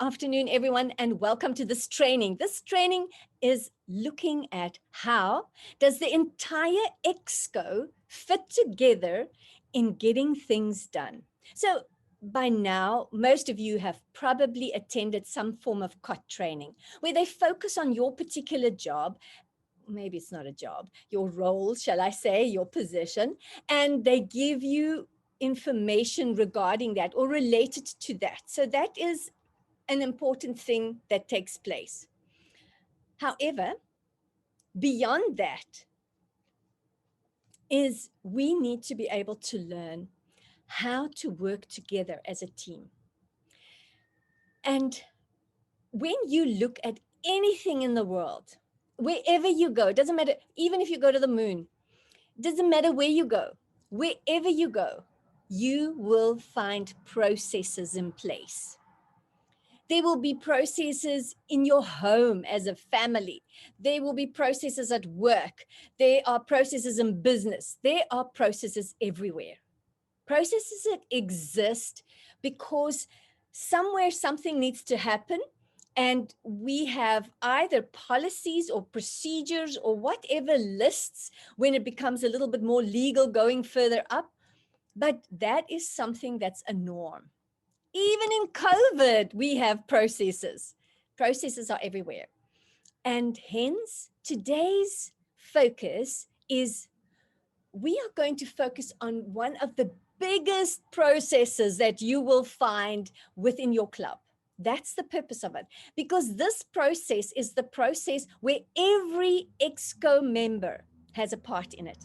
afternoon, everyone, and welcome to this training. This training is looking at how does the entire ExCo fit together in getting things done. So by now, most of you have probably attended some form of COT training where they focus on your particular job. Maybe it's not a job, your role, shall I say, your position, and they give you information regarding that or related to that. So that is an important thing that takes place. However, beyond that is we need to be able to learn how to work together as a team. And when you look at anything in the world, wherever you go, it doesn't matter, even if you go to the moon, it doesn't matter where you go, wherever you go, you will find processes in place. There will be processes in your home as a family. There will be processes at work. There are processes in business. There are processes everywhere. Processes that exist because somewhere something needs to happen, and we have either policies or procedures or whatever lists when it becomes a little bit more legal going further up. But that is something that's a norm. Even in COVID, we have processes. Processes are everywhere. And hence, today's focus is we are going to focus on one of the biggest processes that you will find within your club. That's the purpose of it, because this process is the process where every ExCo member has a part in it.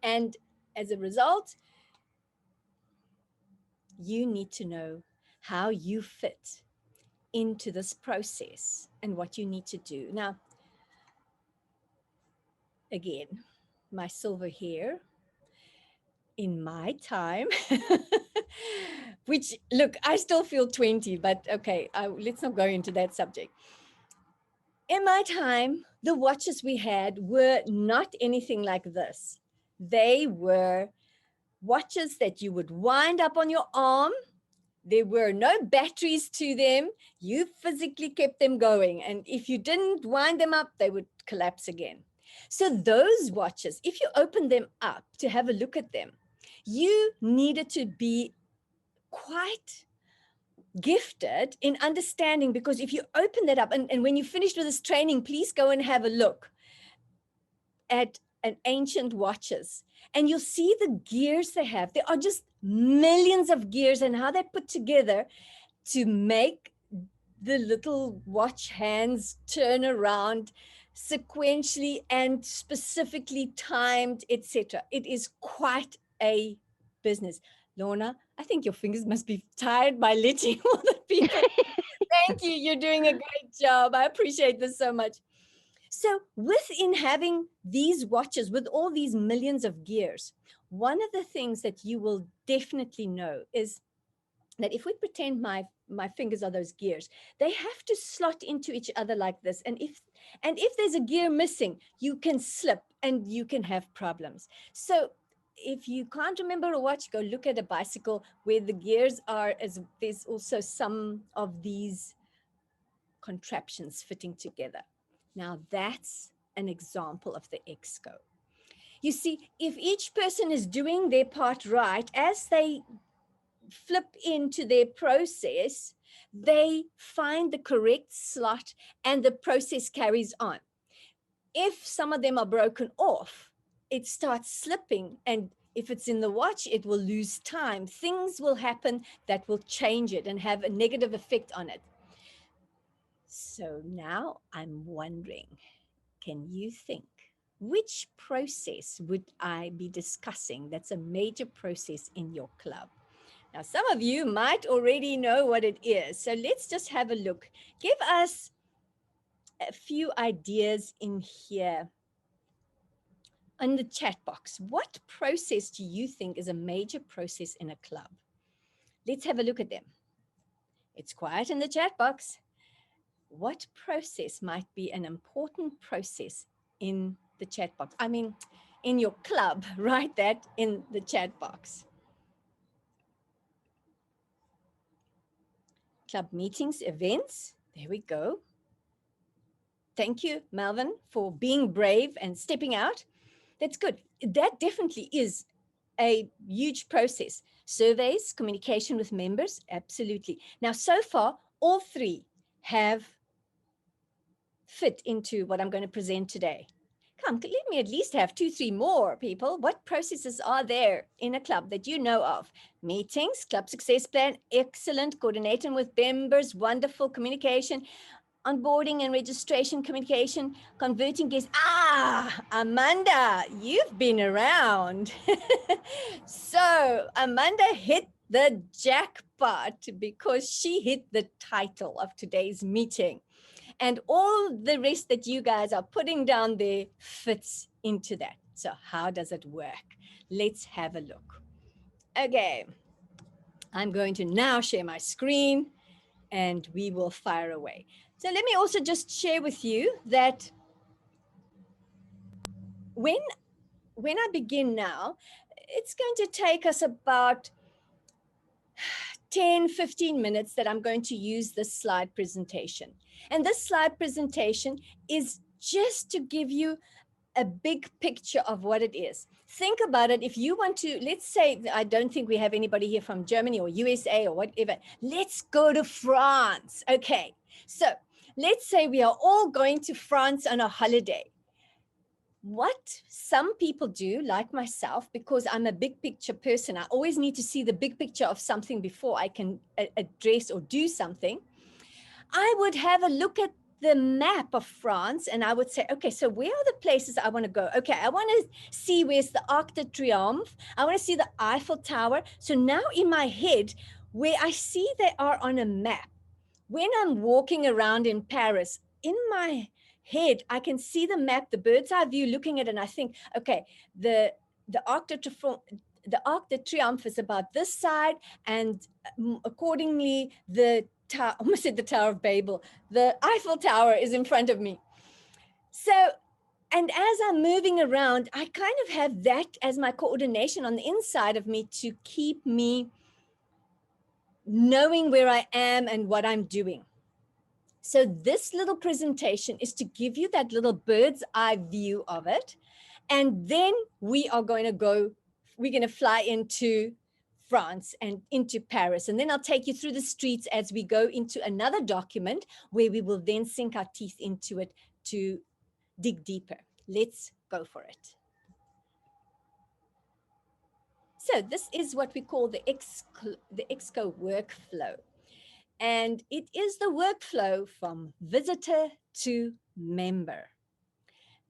And as a result, you need to know how you fit into this process and what you need to do. Now, again, my silver hair in my time, which, look, I still feel 20, but okay, let's not go into that subject. In my time, the watches we had were not anything like this. They were watches that you would wind up on your arm. There were no batteries to them. You physically kept them going. And if you didn't wind them up, they would collapse again. So those watches, if you open them up to have a look at them, you needed to be quite gifted in understanding, because if you open that up, and when you finished with this training, please go and have a look at an ancient watches, and you'll see the gears they have. There are just millions of gears and how they're put together to make the little watch hands turn around sequentially and specifically timed, etc. It is quite a business. Lorna, I think your fingers must be tired by letting all the people. Thank you. You're doing a great job. I appreciate this so much. So within having these watches with all these millions of gears, one of the things that you will definitely know is that if we pretend my fingers are those gears, they have to slot into each other like this. And if there's a gear missing, you can slip and you can have problems. So if you can't remember a watch, go look at a bicycle where the gears are, as there's also some of these contraptions fitting together. Now that's an example of the ExCo. You see, if each person is doing their part right, as they flip into their process, they find the correct slot and the process carries on. If some of them are broken off, it starts slipping, and if it's in the watch, it will lose time. Things will happen that will change it and have a negative effect on it. So now I'm wondering, can you think, which process would I be discussing that's a major process in your club? Now, some of you might already know what it is. So let's just have a look. Give us a few ideas in here in the chat box. What process do you think is a major process in a club? Let's have a look at them. It's quiet in the chat box. What process might be an important process in the chat box? I mean, in your club, write that in the chat box. Club meetings, events. There we go. Thank you, Melvin, for being brave and stepping out. That's good. That definitely is a huge process. Surveys, communication with members, absolutely. Now, so far, all three have fit into what I'm going to present today. Come, let me at least have 2, 3 more, people. What processes are there in a club that you know of? Meetings, club success plan, excellent. Coordinating with members, wonderful. Communication, onboarding and registration communication, converting guests. Ah, Amanda, you've been around. So Amanda hit the jackpot because she hit the title of today's meeting. And all the rest that you guys are putting down there fits into that. So how does it work? Let's have a look. Okay, I'm going to now share my screen and we will fire away. So let me also just share with you that when I begin now, it's going to take us about 10, 15 minutes that I'm going to use this slide presentation. And this slide presentation is just to give you a big picture of what it is. Think about it. If you want to, let's say, I don't think we have anybody here from Germany or USA or whatever. Let's go to France. Okay. So let's say we are all going to France on a holiday. What some people do, like myself, because I'm a big picture person, I always need to see the big picture of something before I can address or do something. I would have a look at the map of France and I would say, okay, so where are the places I want to go? Okay, I want to see where's the Arc de Triomphe. I want to see the Eiffel Tower. So now in my head, where I see they are on a map, when I'm walking around in Paris, in my head, I can see the map, the bird's eye view, looking at it, and I think, okay, the Arc de Triomphe is about this side, and accordingly, I almost said the Tower of Babel, the Eiffel Tower is in front of me. So, and as I'm moving around, I kind of have that as my coordination on the inside of me to keep me knowing where I am and what I'm doing. So this little presentation is to give you that little bird's eye view of it. And then we're going to fly into France and into Paris. And then I'll take you through the streets as we go into another document where we will then sink our teeth into it to dig deeper. Let's go for it. So this is what we call the ExCo workflow. And it is the workflow from visitor to member.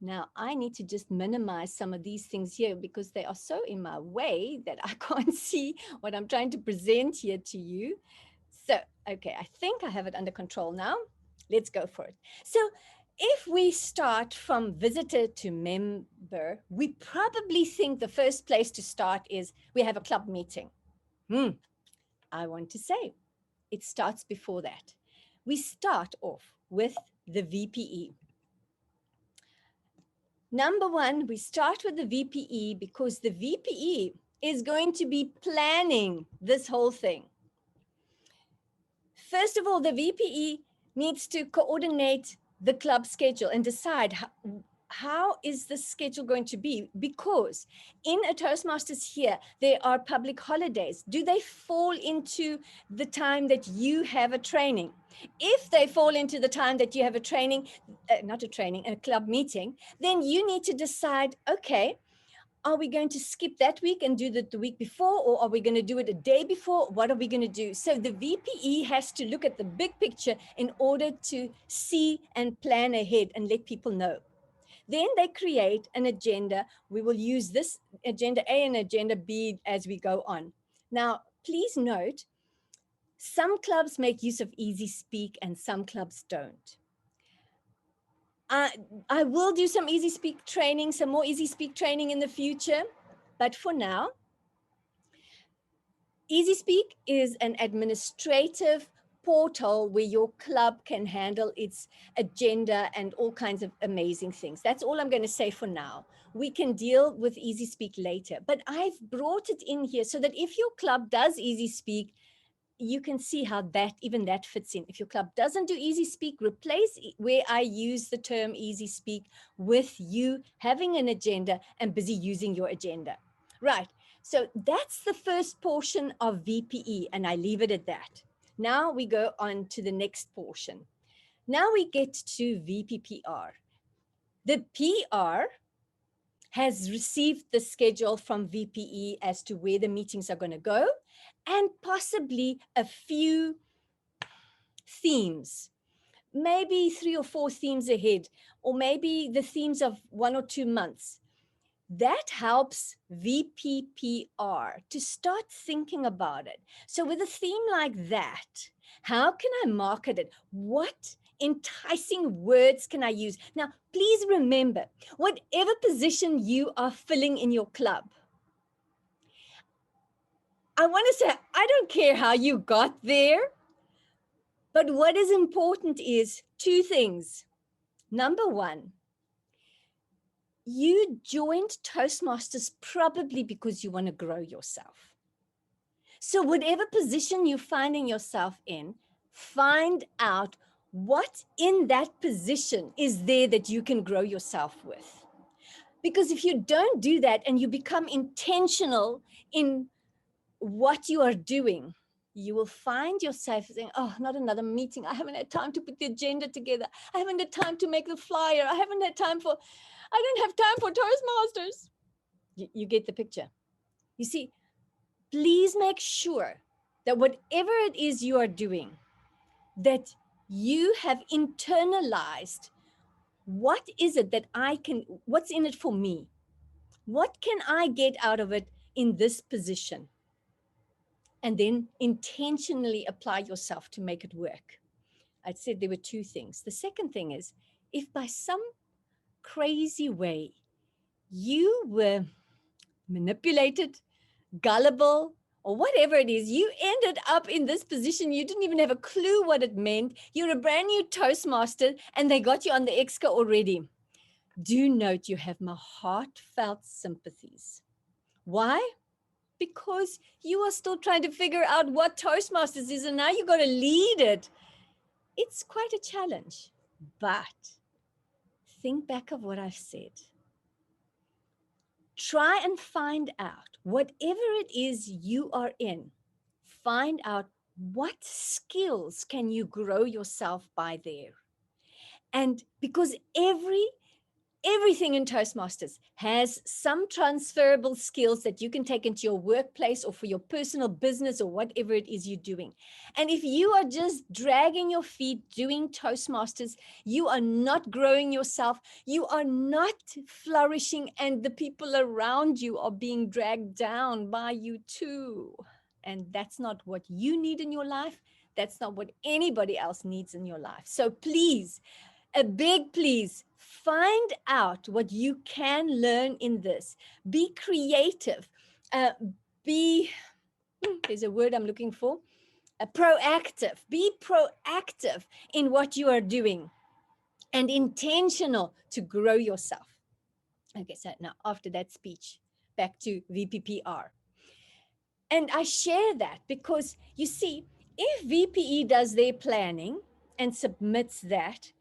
Now, I need to just minimize some of these things here because they are so in my way that I can't see what I'm trying to present here to you. So, okay, I think I have it under control now. Let's go for it. So if we start from visitor to member, we probably think the first place to start is we have a club meeting. I want to say, it starts before that. We start off with the VPE. Number one, we start with the VPE because the VPE is going to be planning this whole thing. First of all, the VPE needs to coordinate the club schedule and decide how is the schedule going to be? Because in a Toastmasters here, there are public holidays. Do they fall into the time that you have a training? If they fall into the time that you have a training, a club meeting, then you need to decide, okay, are we going to skip that week and do the week before, or are we going to do it a day before? What are we going to do? So the VPE has to look at the big picture in order to see and plan ahead and let people know. Then they create an agenda. We will use this agenda A and agenda B as we go on. Now, please note, some clubs make use of Easy Speak and some clubs don't. I will do some Easy Speak training, some more Easy Speak training in the future. But for now, Easy Speak is an administrative portal where your club can handle its agenda and all kinds of amazing things. That's all I'm going to say for now. We can deal with Easy Speak later, but I've brought it in here so that if your club does Easy Speak, you can see how even that fits in. If your club doesn't do easy speak, replace where I use the term easy speak with you having an agenda and busy using your agenda. Right. So that's the first portion of VPE, and I leave it at that. Now we go on to the next portion. Now we get to VPPR. The PR has received the schedule from VPE as to where the meetings are going to go, and possibly a few themes, maybe 3 or 4 themes ahead, or maybe the themes of 1 or 2 months. That helps VPPR to start thinking about it. So with a theme like that, how can I market it? What enticing words can I use? Now, please remember, whatever position you are filling in your club, I want to say, I don't care how you got there, but what is important is 2 things. Number 1, you joined Toastmasters probably because you want to grow yourself. So whatever position you're finding yourself in, find out what in that position is there that you can grow yourself with. Because if you don't do that and you become intentional in what you are doing, you will find yourself saying, oh, not another meeting. I haven't had time to put the agenda together. I haven't had time to make the flyer. I don't have time for Toastmasters. You get the picture. You see, please make sure that whatever it is you are doing, that you have internalized what is it that what's in it for me? What can I get out of it in this position? And then intentionally apply yourself to make it work. I said there were 2 things. The second thing is, if by some crazy way you were manipulated, gullible, or whatever it is, you ended up in this position, you didn't even have a clue what it meant, you're a brand new Toastmaster, and they got you on the ExCo already. Do note you have my heartfelt sympathies. Why? Because you are still trying to figure out what Toastmasters is, and now you got to lead it. It's quite a challenge, but think back of what I've said. Try and find out whatever it is you are in, find out what skills can you grow yourself by there. And because everything in Toastmasters has some transferable skills that you can take into your workplace or for your personal business or whatever it is you're doing. And if you are just dragging your feet doing Toastmasters, you are not growing yourself, you are not flourishing, and the people around you are being dragged down by you too. And that's not what you need in your life. That's not what anybody else needs in your life. So please, a big please, find out what you can learn in this. Be creative. There's a word I'm looking for, proactive. Be proactive in what you are doing and intentional to grow yourself. Okay, so now after that speech, back to VPPR. And I share that because you see, if VPE does their planning and submits that,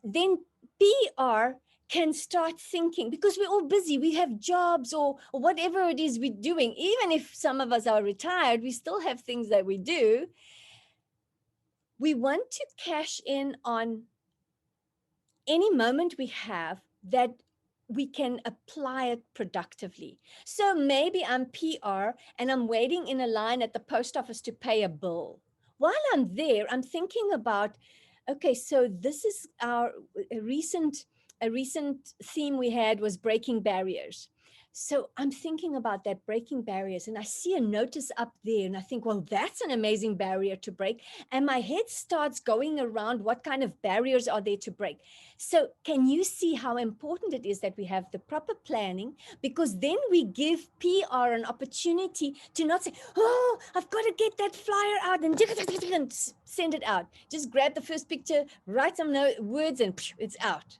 then PR can start thinking, because we're all busy, we have jobs or whatever it is we're doing. Even if some of us are retired, we still have things that we do. We want to cash in on any moment we have that we can apply it productively. So maybe I'm PR and I'm waiting in a line at the post office to pay a bill. While I'm there, I'm thinking about, okay, so this is a recent theme we had was breaking barriers. So I'm thinking about that, breaking barriers, and I see a notice up there and I think, well, that's an amazing barrier to break. And my head starts going around what kind of barriers are there to break. So can you see how important it is that we have the proper planning? Because then we give PR an opportunity to not say, oh, I've got to get that flyer out and send it out. Just grab the first picture, write some words and it's out.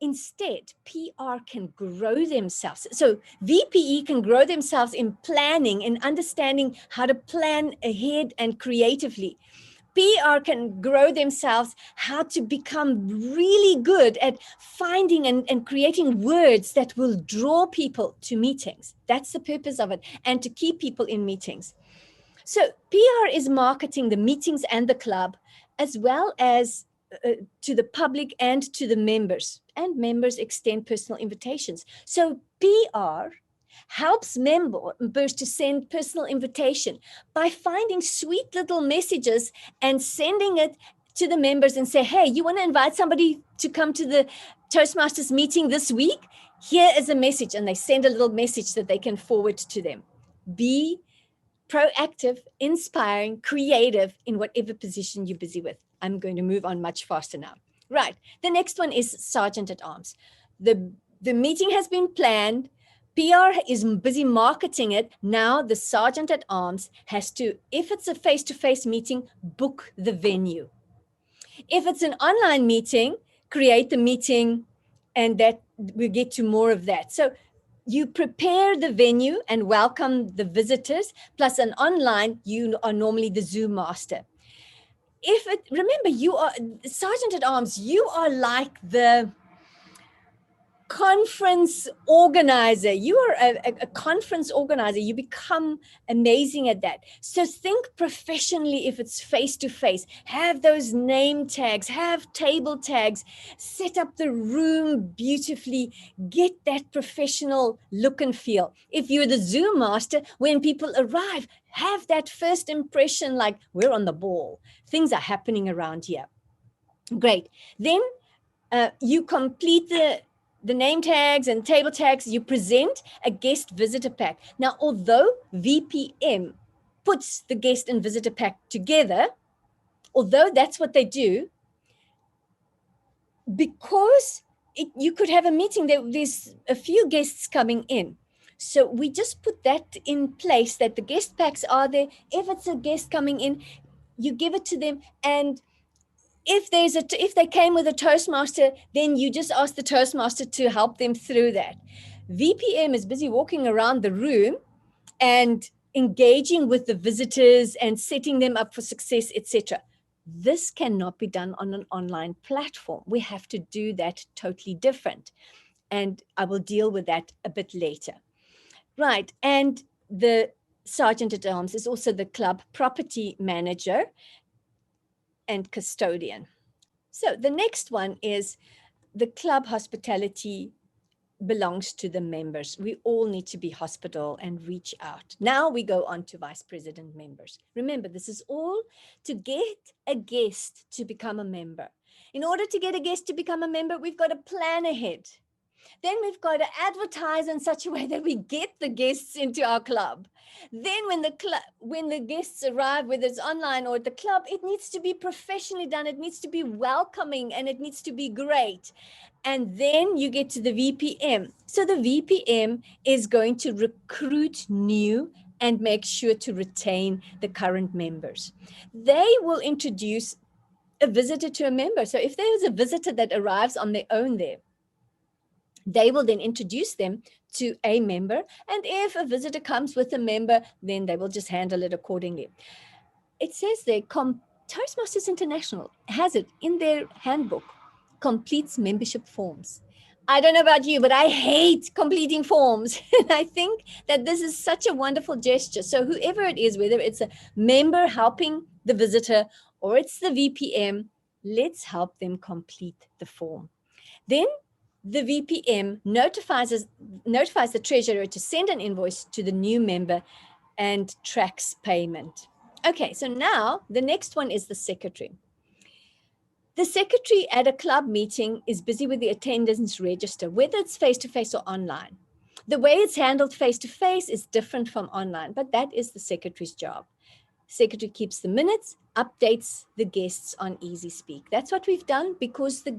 Instead, PR can grow themselves. So VPE can grow themselves in planning and understanding how to plan ahead and creatively. PR can grow themselves how to become really good at finding and creating words that will draw people to meetings. That's the purpose of it, and to keep people in meetings. So PR is marketing the meetings and the club, as well as to the public and to the members. And members extend personal invitations. So PR helps members to send personal invitation by finding sweet little messages and sending it to the members and say, hey, you want to invite somebody to come to the Toastmasters meeting this week? Here is a message. And they send a little message that they can forward to them. Be proactive, inspiring, creative in whatever position you're busy with. I'm going to move on much faster now. Right. The next one is Sergeant at Arms. The meeting has been planned. PR is busy marketing it. Now the Sergeant at Arms has to, if it's a face-to-face meeting, book the venue. If it's an online meeting, create the meeting, and that we get to more of that. So you prepare the venue and welcome the visitors, plus an online, you are normally the Zoom master. Remember, you are Sergeant at Arms, you are like the conference organizer. You are a conference organizer. You become amazing at that. So think professionally. If it's face to face, have those name tags, have table tags, set up the room beautifully, get that professional look and feel. If you're the Zoom master, when people arrive, have that first impression like we're on the ball. Things are happening around here. Great. Then you complete the name tags and table tags, you present a guest visitor pack. Now, although VPM puts the guest and visitor pack together, although that's what they do, because you could have a meeting, there's a few guests coming in. So we just put that in place, that the guest packs are there. If it's a guest coming in, you give it to them, and if they came with a Toastmaster, then you just ask the Toastmaster to help them through that. VPM is busy walking around the room and engaging with the visitors and setting them up for success, etc. This cannot be done on an online platform. We have to do that totally different. And I will deal with that a bit later. Right. And the Sergeant at Arms is also the club property manager and custodian. So the next one is the club hospitality belongs to the members. We all need to be hospitable and reach out. Now we go on to vice president members. Remember, this is all to get a guest to become a member. In order to get a guest to become a member, we've got to plan ahead. Then we've got to advertise in such a way that we get the guests into our club. Then when the guests arrive, whether it's online or at the club, it needs to be professionally done. It needs to be welcoming and it needs to be great. And then you get to the VPM. So the VPM is going to recruit new and make sure to retain the current members. They will introduce a visitor to a member. So if there's a visitor that arrives on their own there, they will then introduce them to a member. And if a visitor comes with a member, then they will just handle it accordingly. It says there, Toastmasters International has it in their handbook, completes membership forms. I don't know about you, but I hate completing forms. And I think that this is such a wonderful gesture. So whoever it is, whether it's a member helping the visitor or it's the VPM, let's help them complete the form. Then the VPM notifies the treasurer to send an invoice to the new member and tracks payment. Okay, so now the next one is the secretary. The secretary at a club meeting is busy with the attendance register, whether it's face-to-face or online. The way it's handled face-to-face is different from online, but that is the secretary's job. Secretary keeps the minutes, updates the guests on Easy Speak. That's what we've done because the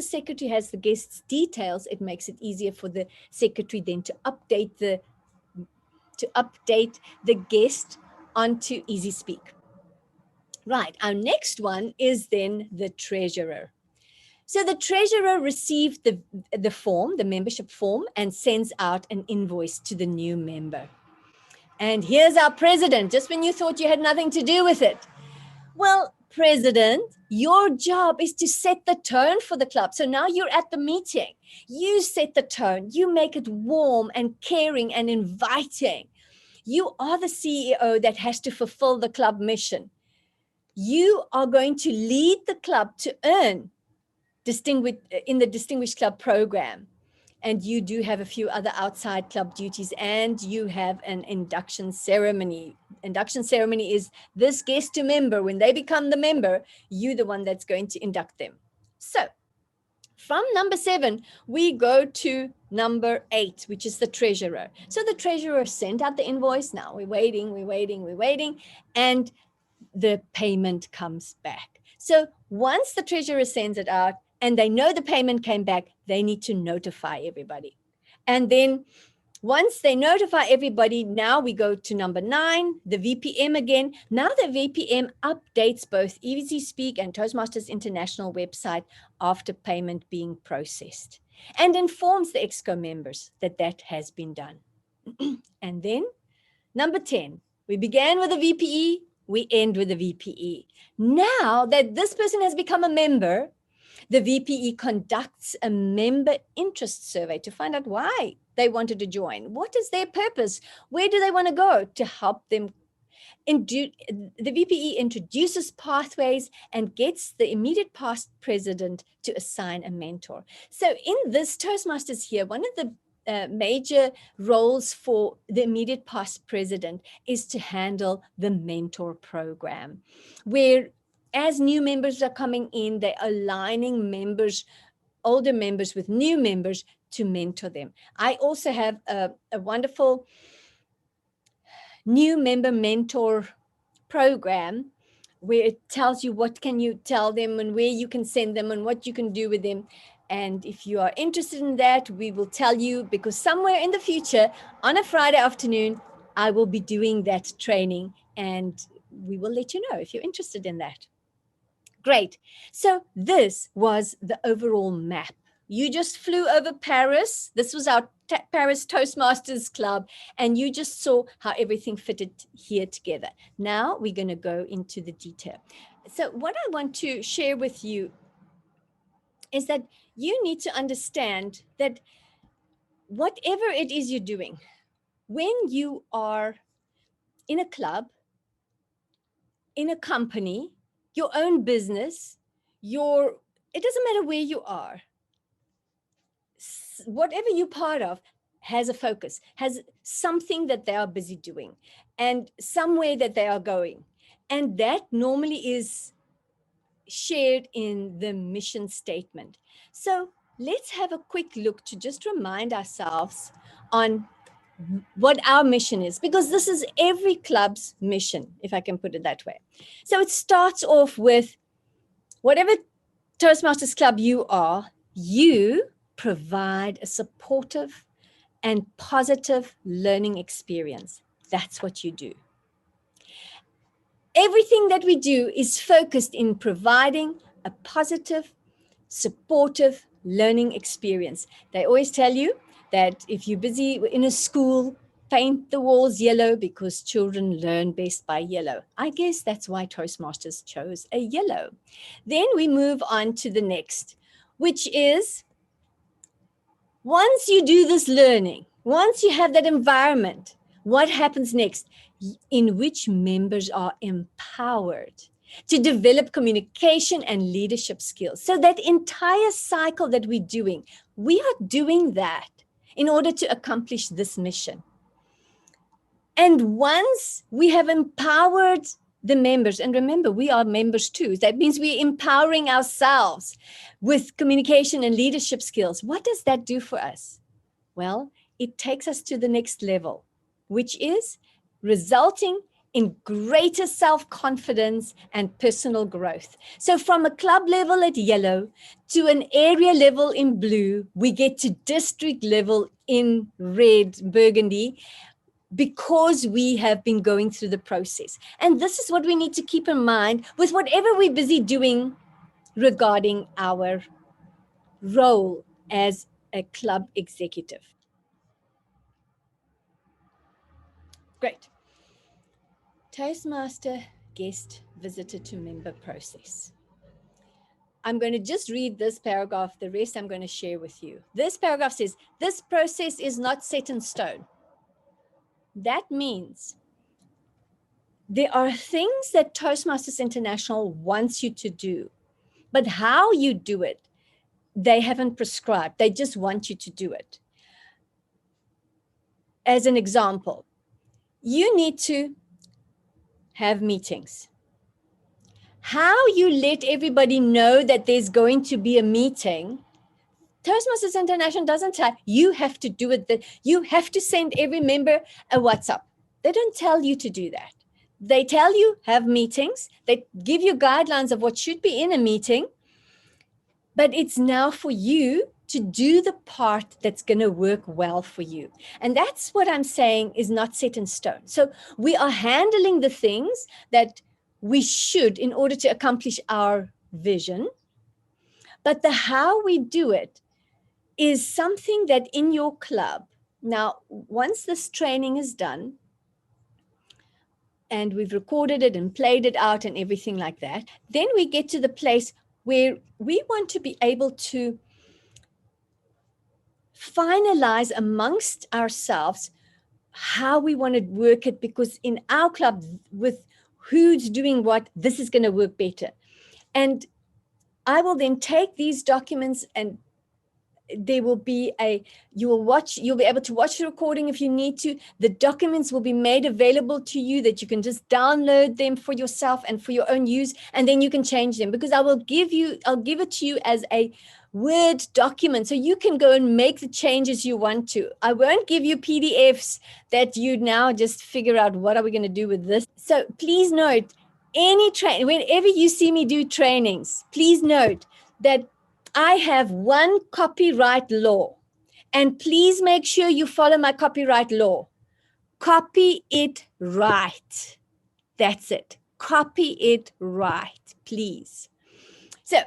secretary has the guest's details, it makes it easier for the secretary then to update the guest onto Easy Speak. Right, our next one is then the treasurer. So the treasurer received the form, the membership form, and sends out an invoice to the new member. And here's our president, just when you thought you had nothing to do with it. Well, president, your job is to set the tone for the club. So now you're at the meeting. You set the tone. You make it warm and caring and inviting. You are the CEO that has to fulfill the club mission. You are going to lead the club to earn in the Distinguished Club program. And you do have a few other outside club duties, and you have an induction ceremony. Induction ceremony is this guest to member. When they become the member, you're the one that's going to induct them. So from number 7, we go to number 8, which is the treasurer. So the treasurer sent out the invoice. Now we're waiting, and the payment comes back. So once the treasurer sends it out and they know the payment came back, they need to notify everybody. And then once they notify everybody, now we go to number 9, the VPM again. Now the VPM updates both Easy Speak and Toastmasters International website after payment being processed, and informs the ExCo members that that has been done. And then number 10, we began with the VPE, we end with the VPE. Now that this person has become a member, the VPE conducts a member interest survey to find out why they wanted to join. What is their purpose? Where do they want to go to help them? The VPE introduces pathways and gets the immediate past president to assign a mentor. So in this Toastmasters here, one of the major roles for the immediate past president is to handle the mentor program, where as new members are coming in, they're aligning members, older members with new members to mentor them. I also have a wonderful new member mentor program where it tells you what can you tell them and where you can send them and what you can do with them. And if you are interested in that, we will tell you, because somewhere in the future on a Friday afternoon, I will be doing that training, and we will let you know if you're interested in that. Great. So this was the overall map. You just flew over Paris. This was our Paris Toastmasters Club, and you just saw how everything fitted here together. Now we're going to go into the detail. So what I want to share with you is that you need to understand that whatever it is you're doing, when you are in a club, in a company, your own business, it doesn't matter where you are. Whatever you're part of has a focus, has something that they are busy doing and somewhere that they are going. And that normally is shared in the mission statement. So let's have a quick look to just remind ourselves on what our mission is, because this is every club's mission, if I can put it that way. So it starts off with whatever Toastmasters Club you are, you provide a supportive and positive learning experience. That's what you do. Everything that we do is focused in providing a positive, supportive learning experience. They always tell you that if you're busy in a school, paint the walls yellow because children learn best by yellow. I guess that's why Toastmasters chose a yellow. Then we move on to the next, which is once you do this learning, once you have that environment, what happens next? In which members are empowered to develop communication and leadership skills. So that entire cycle that we're doing, we are doing that in order to accomplish this mission. And once we have empowered the members, and remember, we are members too. That means we're empowering ourselves with communication and leadership skills. What does that do for us? Well, it takes us to the next level, which is resulting in greater self-confidence and personal growth. So from a club level at yellow to an area level in blue, we get to district level in red, burgundy, because we have been going through the process. And this is what we need to keep in mind with whatever we're busy doing regarding our role as a club executive. Great. Toastmaster guest visitor to member process. I'm going to just read this paragraph. The rest I'm going to share with you. This paragraph says, this process is not set in stone. That means there are things that Toastmasters International wants you to do, but how you do it, they haven't prescribed. They just want you to do it. As an example, you need to have meetings. How you let everybody know that there's going to be a meeting, Toastmasters International doesn't tell you have to do it. That you have to send every member a WhatsApp. They don't tell you to do that. They tell you have meetings. They give you guidelines of what should be in a meeting. But it's now for you to do the part that's going to work well for you. And that's what I'm saying is not set in stone. So we are handling the things that we should in order to accomplish our vision. But the how we do it is something that in your club, now, once this training is done, and we've recorded it and played it out and everything like that, then we get to the place where we want to be able to finalize amongst ourselves how we want to work it, because in our club, with who's doing what, this is going to work better. And I will then take these documents, and there will be you'll be able to watch the recording if you need to. The documents will be made available to you that you can just download them for yourself and for your own use, and then you can change them, because I'll give it to you as a Word document, so you can go and make the changes you want to. I won't give you PDFs that you now just figure out what are we going to do with this. So please note, whenever you see me do trainings, please note that I have one copyright law, and please make sure you follow my copyright law. Copy it right. That's it. Copy it right, please. So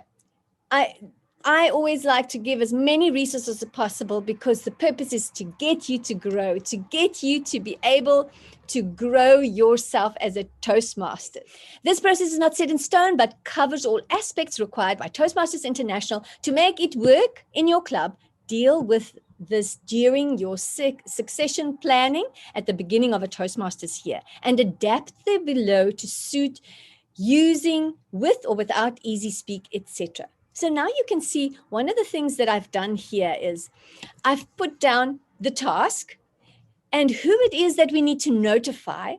I always like to give as many resources as possible, because the purpose is to get you to grow, to get you to be able to grow yourself as a Toastmaster. This process is not set in stone, but covers all aspects required by Toastmasters International to make it work in your club. Deal with this during your succession planning at the beginning of a Toastmasters year, and adapt the below to suit using with or without easy speak, etc. So now you can see one of the things that I've done here is I've put down the task and who it is that we need to notify,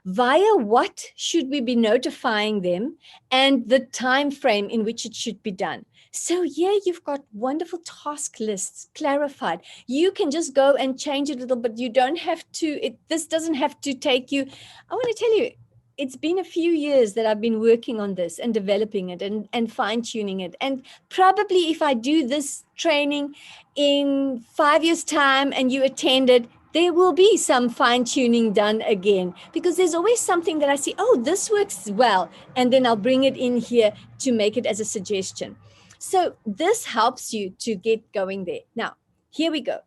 via what should we be notifying them, and the time frame in which it should be done. So here you've got wonderful task lists clarified. You can just go and change it a little, but you don't have to, this doesn't have to take you. I want to tell you, it's been a few years that I've been working on this and developing it and fine-tuning it. And probably if I do this training in 5 years' time and you attend it, there will be some fine-tuning done again, because there's always something that I see, oh, this works well, and then I'll bring it in here to make it as a suggestion. So this helps you to get going there. Now, here we go.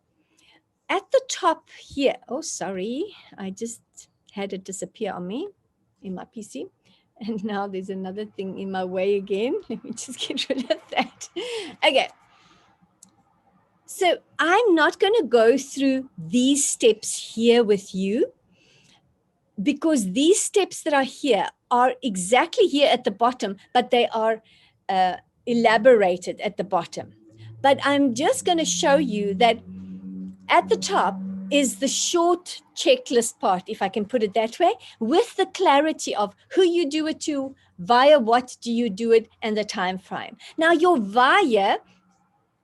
At the top here, oh, sorry, I just had it disappear on me in my PC. And now there's another thing in my way again. Let me just get rid of that. Okay. So I'm not going to go through these steps here with you, because these steps that are here are exactly here at the bottom, but they are elaborated at the bottom. But I'm just going to show you that at the top is the short checklist part, if I can put it that way, with the clarity of who you do it to, via what do you do it, and the time frame. Now, your via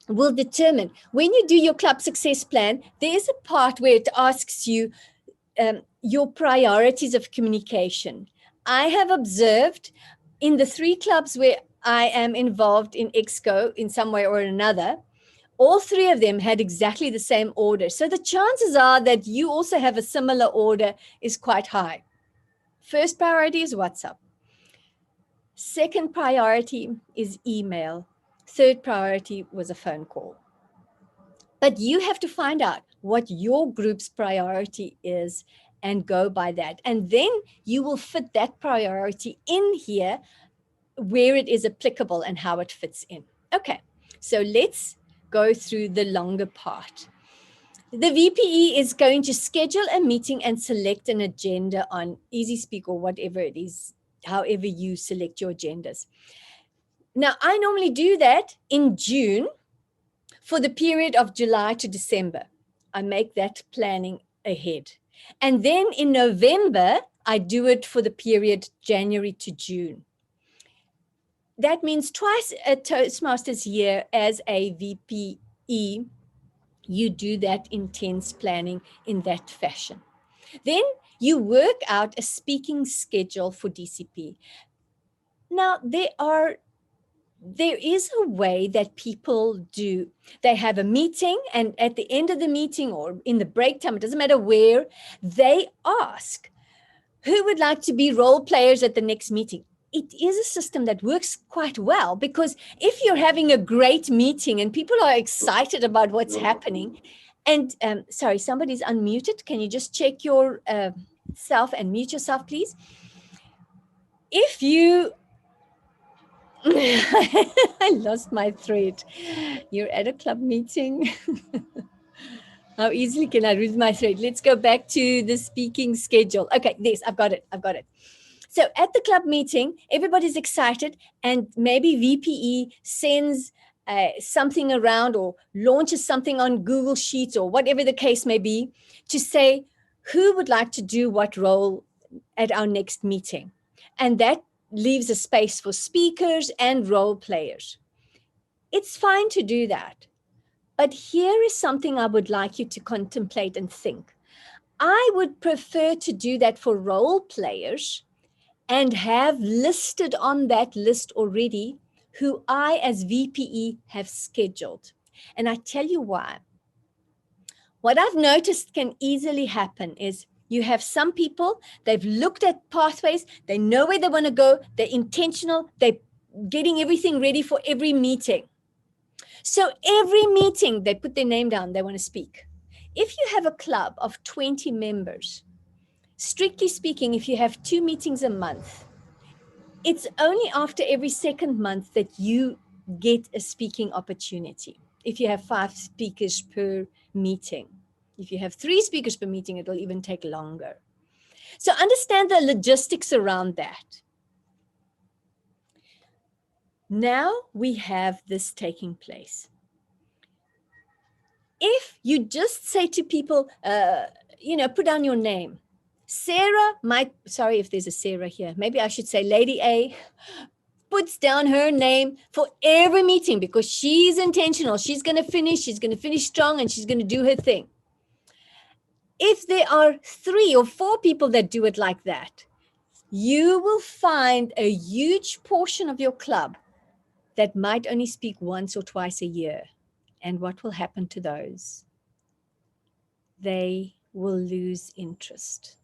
will determine, when you do your club success plan, there's a part where it asks you your priorities of communication. I have observed in the 3 clubs where I am involved in ExCo in some way or another, all 3 of them had exactly the same order. So the chances are that you also have a similar order is quite high. First priority is WhatsApp. Second priority is email. Third priority was a phone call. But you have to find out what your group's priority is and go by that. And then you will fit that priority in here where it is applicable and how it fits in. Okay, so let's go through the longer part. The VPE is going to schedule a meeting and select an agenda on EasySpeak or whatever it is, however you select your agendas. Now, I normally do that in June for the period of July to December. I make that planning ahead. And then in November, I do it for the period January to June. That means twice a Toastmasters year as a VPE, you do that intense planning in that fashion. Then you work out a speaking schedule for DCP. Now, there is a way that people do. They have a meeting, and at the end of the meeting or in the break time, it doesn't matter where, they ask, who would like to be role players at the next meeting? It is a system that works quite well, because if you're having a great meeting and people are excited about what's happening, and sorry, somebody's unmuted. Can you just check your self and mute yourself, please? If you, I lost my thread. You're at a club meeting. How easily can I lose my thread? Let's go back to the speaking schedule. Okay, this, I've got it. So at the club meeting, everybody's excited, and maybe VPE sends something around or launches something on Google Sheets or whatever the case may be to say who would like to do what role at our next meeting. And that leaves a space for speakers and role players. It's fine to do that. But here is something I would like you to contemplate and think. I would prefer to do that for role players and have listed on that list already who I as VPE have scheduled. And I tell you why. What I've noticed can easily happen is you have some people, they've looked at pathways, they know where they want to go, they're intentional, they're getting everything ready for every meeting. So every meeting, they put their name down, they want to speak. If you have a club of 20 members, strictly speaking, if you have 2 meetings a month, it's only after every second month that you get a speaking opportunity. If you have 5 speakers per meeting. If you have 3 speakers per meeting, it'll even take longer. So understand the logistics around that. Now we have this taking place. If you just say to people, put down your name. Sarah might, sorry if there's a Sarah here, maybe I should say Lady A puts down her name for every meeting because she's intentional. She's going to finish strong, and she's going to do her thing. If there are 3 or 4 people that do it like that, you will find a huge portion of your club that might only speak once or twice a year. And what will happen to those? They will lose interest.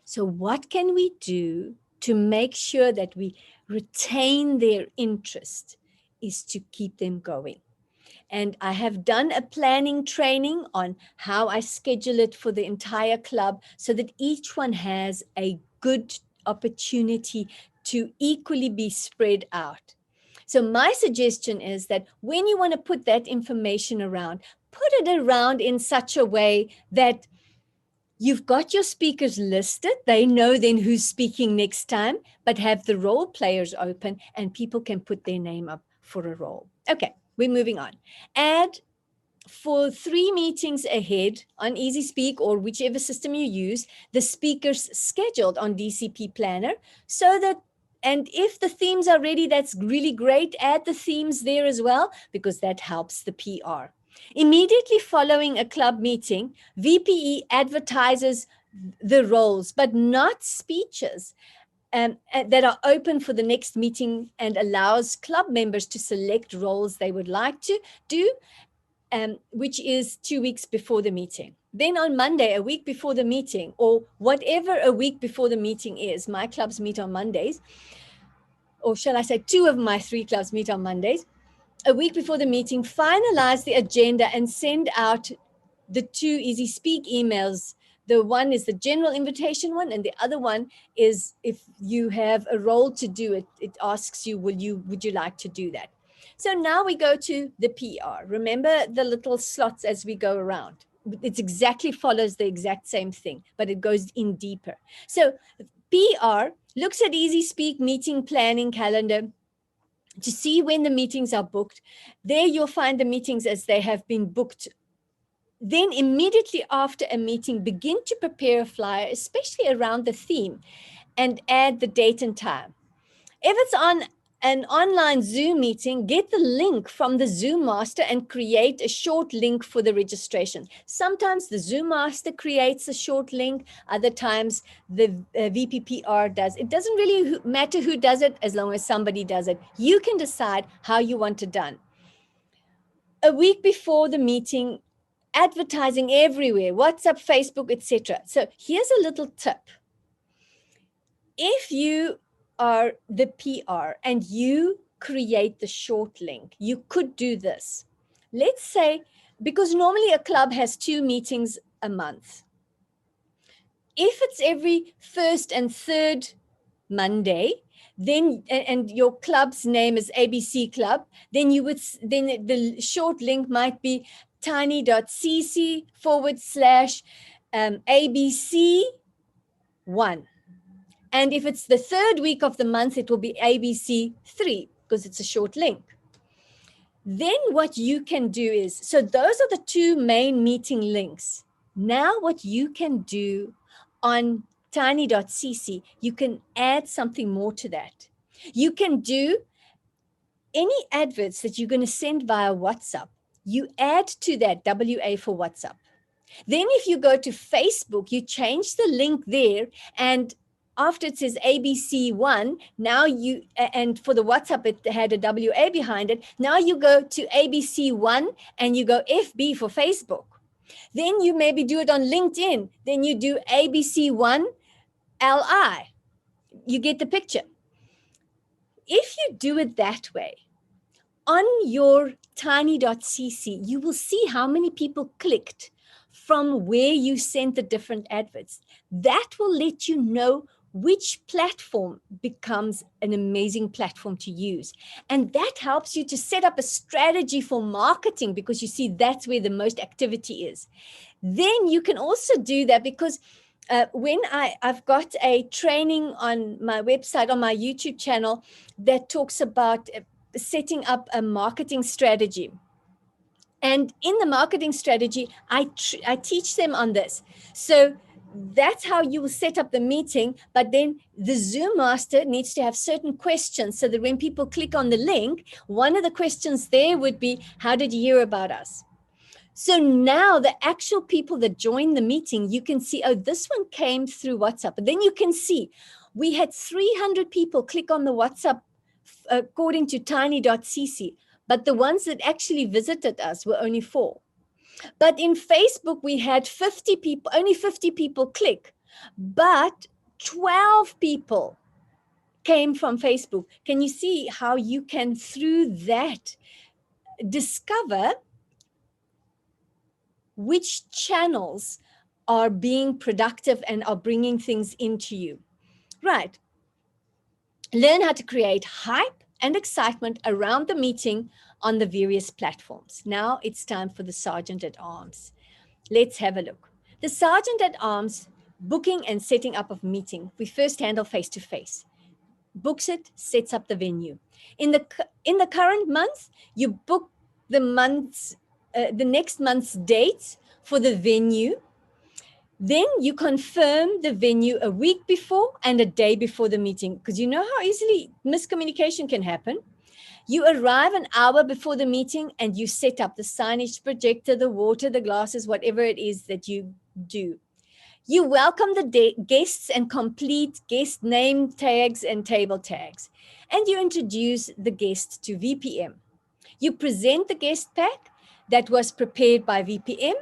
So what can we do to make sure that we retain their interest is to keep them going. And I have done a planning training on how I schedule it for the entire club so that each one has a good opportunity to equally be spread out. So my suggestion is that when you want to put that information around, put it around in such a way that you've got your speakers listed. They know then who's speaking next time, but have the role players open and people can put their name up for a role. Okay, we're moving on. Add for 3 meetings ahead on EasySpeak or whichever system you use, the speakers scheduled on DCP Planner so that, and if the themes are ready, that's really great. Add the themes there as well, because that helps the PR. Immediately following a club meeting, VPE advertises the roles, but not speeches that are open for the next meeting and allows club members to select roles they would like to do, which is 2 weeks before the meeting. Then on Monday, a week before the meeting, or whatever a week before the meeting is, my clubs meet on Mondays, or shall I say 2 of my 3 clubs meet on Mondays. a week before the meeting, finalize the agenda and send out the 2 Easy Speak emails. The one is the general invitation one, and the other one is if you have a role to do it, it asks you, would you like to do that? So now we go to the PR. Remember the little slots as we go around. It exactly follows the exact same thing, but it goes in deeper. So PR looks at Easy Speak meeting planning calendar to see when the meetings are booked. There you'll find the meetings as they have been booked. Then immediately after a meeting, begin to prepare a flyer, especially around the theme, and add the date and time. If it's on an online Zoom meeting, get the link from the Zoom master and create a short link for the registration. Sometimes the Zoom master creates a short link. Other times the VPPR does. It doesn't really matter who does it as long as somebody does it. You can decide how you want it done. A week before the meeting, advertising everywhere, WhatsApp, Facebook, etc. So here's a little tip. If you are the PR and you create the short link, you could do this. Let's say, because normally a club has 2 meetings a month. If it's every first and third Monday, then, and your club's name is ABC Club, then the short link might be tiny.cc/ABC1. And if it's the 3rd week of the month, it will be ABC3 because it's a short link. Then what you can do is, so those are the 2 main meeting links. Now what you can do on tiny.cc, you can add something more to that. You can do any adverts that you're going to send via WhatsApp. You add to that WA for WhatsApp. Then if you go to Facebook, you change the link there, and after it says ABC1, now you, and for the WhatsApp, it had a WA behind it. Now you go to ABC1 and you go FB for Facebook. Then you maybe do it on LinkedIn. Then you do ABC1 LI. You get the picture. If you do it that way, on your tiny.cc, you will see how many people clicked from where you sent the different adverts. That will let you know which platform becomes an amazing platform to use. And that helps you to set up a strategy for marketing, because you see that's where the most activity is. Then you can also do that because when I've got a training on my website, on my YouTube channel, that talks about setting up a marketing strategy. And in the marketing strategy, I teach them on this. So that's how you will set up the meeting. But then the Zoom master needs to have certain questions so that when people click on the link, one of the questions there would be, how did you hear about us? So now the actual people that join the meeting, you can see, oh, this one came through WhatsApp. But then you can see we had 300 people click on the WhatsApp according to tiny.cc. But the ones that actually visited us were only 4. But in Facebook, we had 50 people, only 50 people click, but 12 people came from Facebook. Can you see how you can, through that, discover which channels are being productive and are bringing things into you? Right. Learn how to create hype and excitement around the meeting on the various platforms. Now it's time for the Sergeant at Arms. Let's have a look. The Sergeant at Arms, booking and setting up of meeting. We first handle face-to-face. Books it, sets up the venue. In the current month, you book the next month's dates for the venue. Then you confirm the venue a week before and a day before the meeting, because you know how easily miscommunication can happen. You arrive an hour before the meeting and you set up the signage, projector, the water, the glasses, whatever it is that you do. You welcome the guests and complete guest name tags and table tags. And you introduce the guest to VPM. You present the guest pack that was prepared by VPM,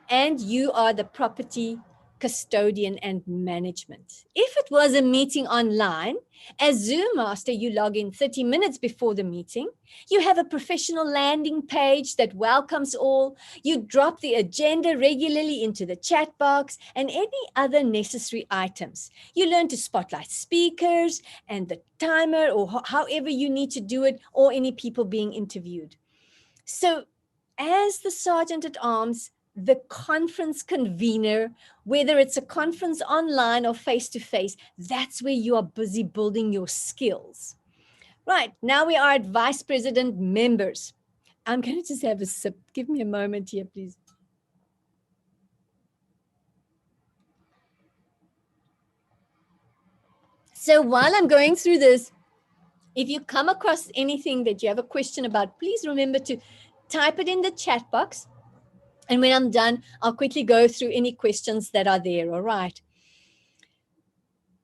and you are the property custodian, and management. If it was a meeting online, as Zoom Master, you log in 30 minutes before the meeting. You have a professional landing page that welcomes all. You drop the agenda regularly into the chat box and any other necessary items. You learn to spotlight speakers and the timer or however you need to do it, or any people being interviewed. So as the Sergeant at Arms, the conference convener, whether it's a conference online or face-to-face, that's where you are busy building your skills. Right, now we are at Vice President members. I'm going to just have a sip. Give me a moment here, please. So while I'm going through this, if you come across anything that you have a question about, please remember to type it in the chat box. And when I'm done, I'll quickly go through any questions that are there, all right?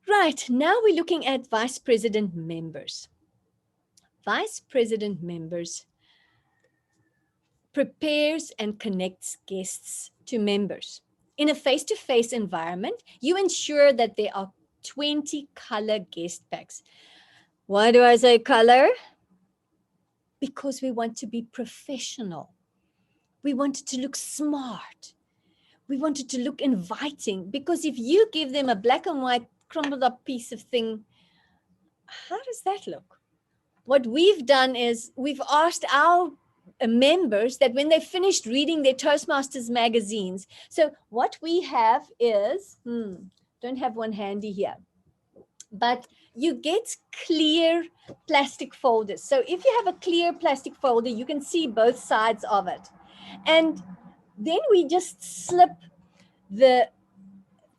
Right, now we're looking at Vice President members. Vice President members prepares and connects guests to members. In a face-to-face environment, you ensure that there are 20 color guest packs. Why do I say color? Because we want to be professional. We want it to look smart. We want it to look inviting, because if you give them a black and white crumbled up piece of thing, how does that look? What we've done is we've asked our members that when they finished reading their Toastmasters magazines, so what we have is, don't have one handy here, but you get clear plastic folders. So if you have a clear plastic folder, you can see both sides of it. And then we just slip the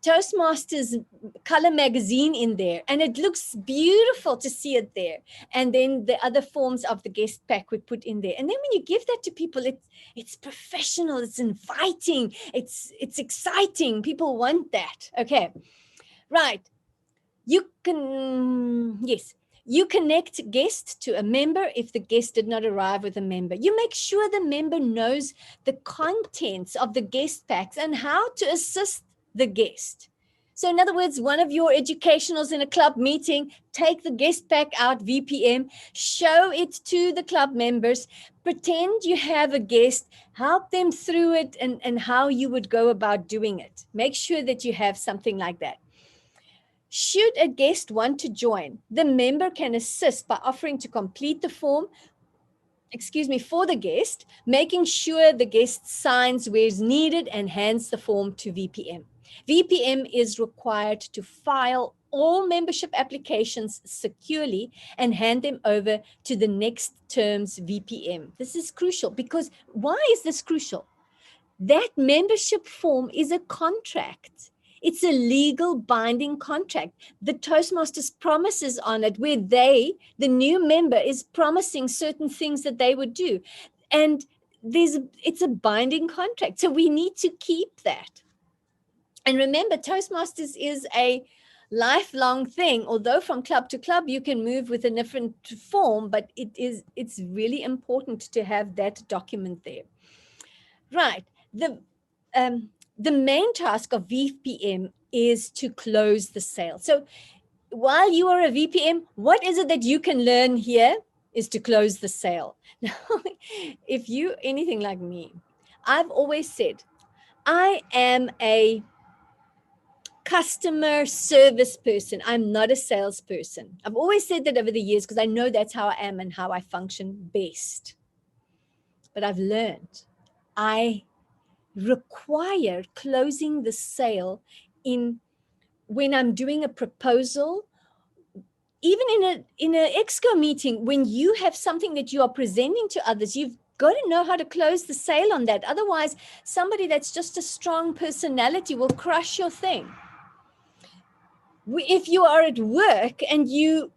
Toastmasters color magazine in there, and it looks beautiful to see it there. And then the other forms of the guest pack we put in there. And then when you give that to people, it's professional, it's inviting, it's exciting. People want that. Okay, right. You can, yes, you connect guests to a member if the guest did not arrive with a member. You make sure the member knows the contents of the guest packs and how to assist the guest. So in other words, one of your educationals in a club meeting, take the guest pack out, VPM, show it to the club members, pretend you have a guest, help them through it and how you would go about doing it. Make sure that you have something like that. Should a guest want to join, the member can assist by offering to complete the form, for the guest, making sure the guest signs where is needed and hands the form to VPM. VPM is required to file all membership applications securely and hand them over to the next term's VPM. This is crucial because why is this crucial? That membership form is a contract. It's a legal binding contract. The Toastmasters promises on it where the new member is promising certain things that they would do. And it's a binding contract. So we need to keep that. And remember, Toastmasters is a lifelong thing. Although from club to club, you can move with a different form, but it's really important to have that document there. Right. The main task of VPM is to close the sale. So while you are a VPM, what is it that you can learn here is to close the sale. Now, if you anything like me, I've always said, I am a customer service person. I'm not a salesperson. I've always said that over the years because I know that's how I am and how I function best. But I've learned I require closing the sale when I'm doing a proposal, even in a ExCo meeting, when you have something that you are presenting to others, you've got to know how to close the sale on that. Otherwise, somebody that's just a strong personality will crush your thing. If you are at work and you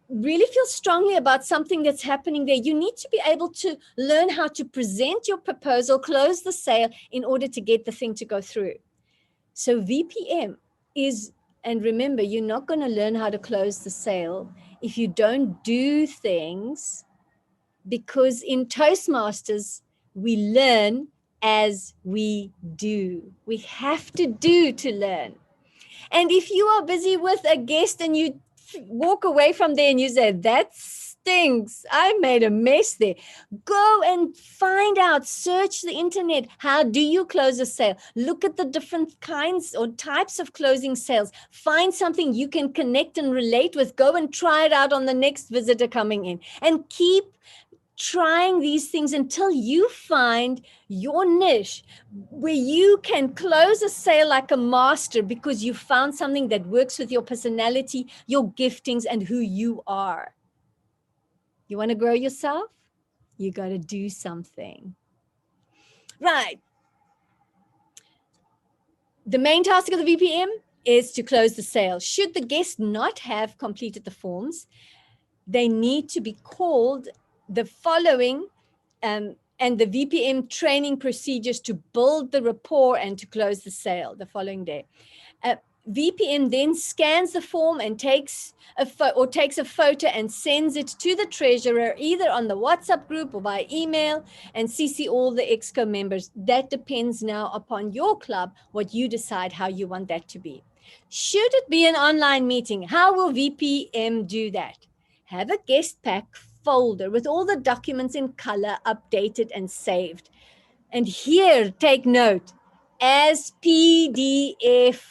really feel strongly about something that's happening there, you need to be able to learn how to present your proposal, close the sale in order to get the thing to go through. So VPM is, and remember, you're not going to learn how to close the sale if you don't do things, because in Toastmasters, we learn as we do. We have to do to learn. And if you are busy with a guest and you walk away from there and you say, that stinks, I made a mess there, go and find out, search the internet. How do you close a sale? Look at the different kinds or types of closing sales. Find something you can connect and relate with. Go and try it out on the next visitor coming in, and keep trying these things until you find your niche where you can close a sale like a master, because you found something that works with your personality, your giftings, and who you are. You want to grow yourself? You got to do something. Right. The main task of the VPM is to close the sale. Should the guest not have completed the forms, they need to be called the following and the VPM training procedures to build the rapport and to close the sale the following day. VPM then scans the form and takes a photo and sends it to the treasurer, either on the WhatsApp group or by email, and CC all the ExCo members. That depends now upon your club, what you decide how you want that to be. Should it be an online meeting, how will VPM do that? Have a guest pack folder with all the documents in color, updated and saved. And here, take note, as PDF,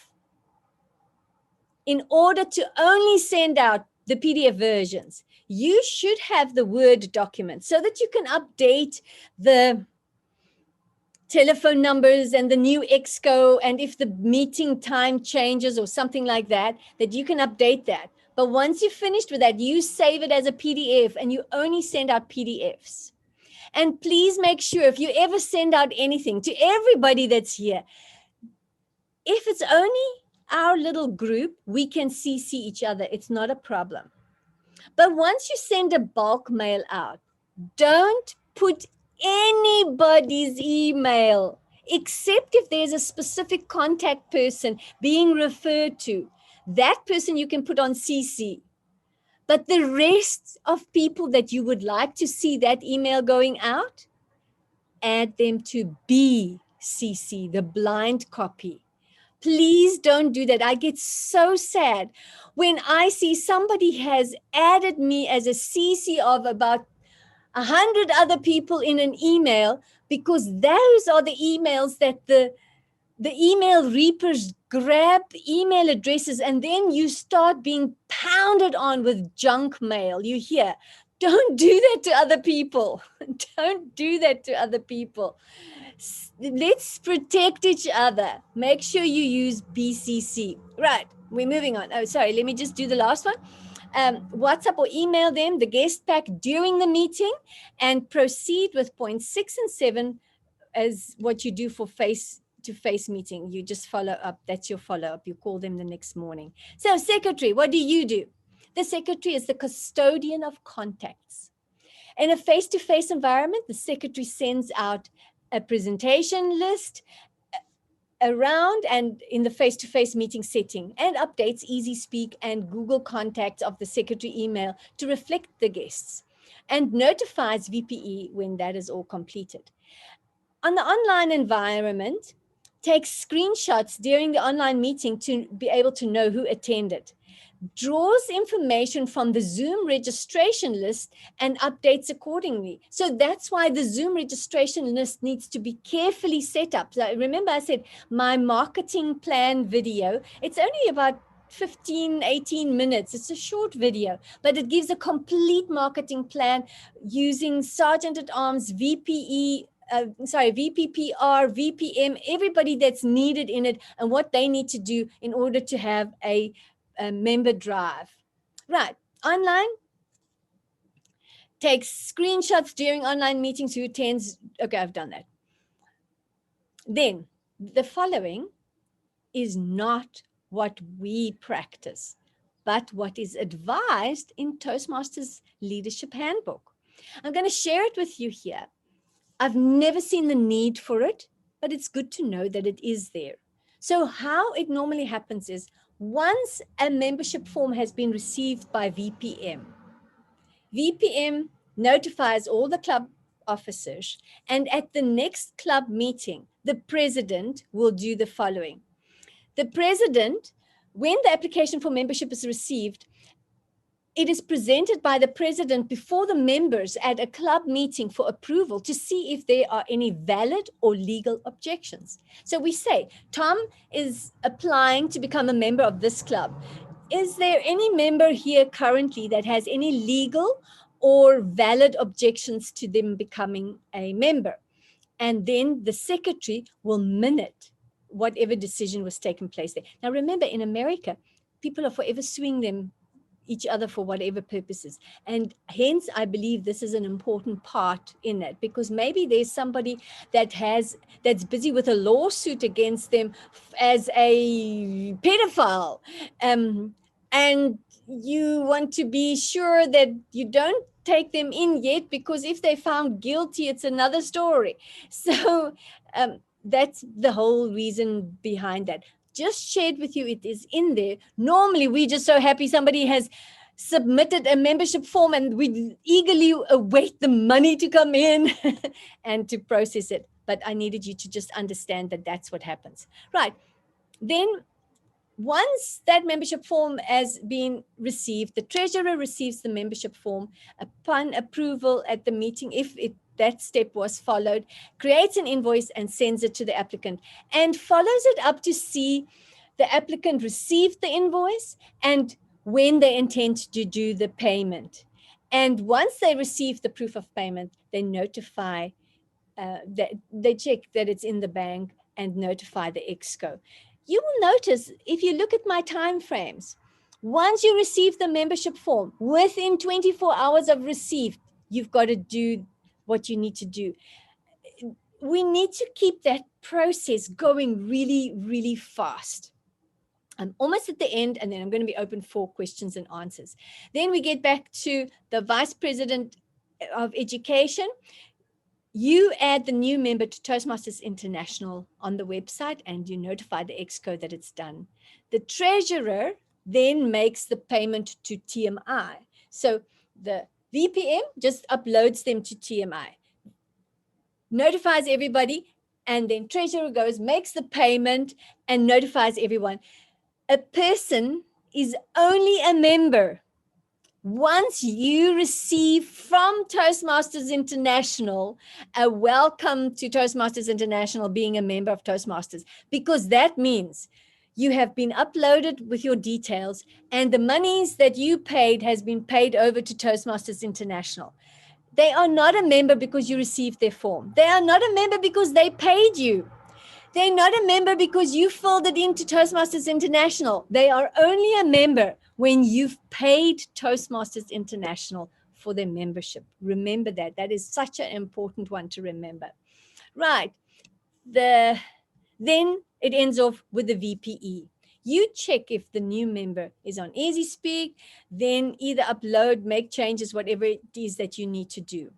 in order to only send out the PDF versions. You should have the Word document so that you can update the telephone numbers and the new ExCo, and if the meeting time changes or something like that, that you can update that. But once you're finished with that, you save it as a PDF and you only send out PDFs. And please make sure, if you ever send out anything to everybody that's here, if it's only our little group, we can CC each other. It's not a problem. But once you send a bulk mail out, don't put anybody's email, except if there's a specific contact person being referred to. That person you can put on CC. But the rest of people that you would like to see that email going out, add them to BCC, the blind copy. Please don't do that. I get so sad when I see somebody has added me as a CC of about 100 other people in an email, because those are the emails that the email reapers grab email addresses, and then you start being pounded on with junk mail. You hear, don't do that to other people. Don't do that to other people. Let's protect each other. Make sure you use BCC. Right, we're moving on. Oh, sorry, let me just do the last one. WhatsApp or email them the guest pack during the meeting, and proceed with point 6 and 7 as what you do for face-to-face meeting. You just follow up. That's your follow-up. You call them the next morning. So secretary, what do? The secretary is the custodian of contacts. In a face-to-face environment, the secretary sends out a presentation list around and in the face-to-face meeting setting, and updates Easy Speak and Google Contacts of the secretary email to reflect the guests, and notifies VPE when that is all completed. On the online environment, takes screenshots during the online meeting to be able to know who attended, draws information from the Zoom registration list and updates accordingly. So that's why the Zoom registration list needs to be carefully set up. So remember I said my marketing plan video, it's only about 15, 18 minutes. It's a short video, but it gives a complete marketing plan using Sergeant at Arms, VPE, VPPR, VPM, everybody that's needed in it, and what they need to do in order to have a member drive. Right, online, takes screenshots during online meetings, who attends. Okay, I've done that. Then the following is not what we practice, but what is advised in Toastmasters Leadership Handbook. I'm going to share it with you here. I've never seen the need for it, but it's good to know that it is there. So how it normally happens is, once a membership form has been received by VPM, VPM notifies all the club officers. And at the next club meeting, the president will do the following. The president, when the application for membership is received, it is presented by the president before the members at a club meeting for approval to see if there are any valid or legal objections. So we say, Tom is applying to become a member of this club. Is there any member here currently that has any legal or valid objections to them becoming a member? And then the secretary will minute whatever decision was taken place there. Now, remember, in America, people are forever suing them each other for whatever purposes. And hence, I believe this is an important part in it, because maybe there's somebody that's busy with a lawsuit against them as a pedophile. And you want to be sure that you don't take them in yet, because if they found guilty, it's another story. So that's the whole reason behind that. Just shared with you, it is in there. Normally, we're just so happy somebody has submitted a membership form and we eagerly await the money to come in and to process it. But I needed you to just understand that that's what happens. Right. Then once that membership form has been received, the treasurer receives the membership form upon approval at the meeting. If that step was followed, creates an invoice and sends it to the applicant and follows it up to see the applicant received the invoice and when they intend to do the payment. And once they receive the proof of payment, they notify, that they check that it's in the bank and notify the ExCo. You will notice, if you look at my time frames, once you receive the membership form, within 24 hours of receipt, you've got to do what you need to do. We need to keep that process going really, really fast. I'm almost at the end, and then I'm going to be open for questions and answers. Then we get back to the Vice President of Education. You add the new member to Toastmasters International on the website and you notify the ExCo that it's done. The treasurer then makes the payment to TMI. So the VPM just uploads them to TMI, notifies everybody, and then treasurer goes, makes the payment and notifies everyone. A person is only a member once you receive from Toastmasters International a welcome to Toastmasters International, being a member of Toastmasters, because that means you have been uploaded with your details and the monies that you paid has been paid over to Toastmasters International. They are not a member because you received their form. They are not a member because they paid you. They're not a member because you filled it into Toastmasters International. They are only a member when you've paid Toastmasters International for their membership. Remember that. That is such an important one to remember. Right. Then it ends off with the VPE. You check if the new member is on Easy Speak, then either upload, make changes, whatever it is that you need to do.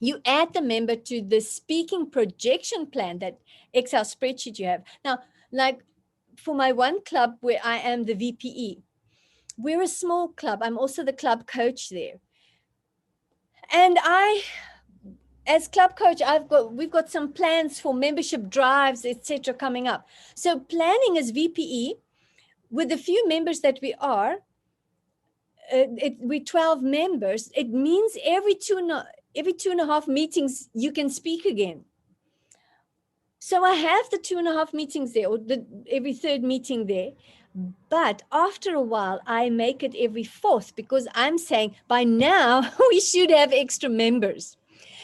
You add the member to the speaking projection plan, that Excel spreadsheet you have. Now, like for my one club where I am the VPE, we're a small club. I'm also the club coach there. And as club coach, we've got some plans for membership drives, etc. coming up. So planning as VPE, with the few members that we are, we're 12 members. It means every two and a half meetings, you can speak again. So I have the 2.5 meetings there, or every third meeting there. But after a while, I make it every fourth, because I'm saying by now we should have extra members.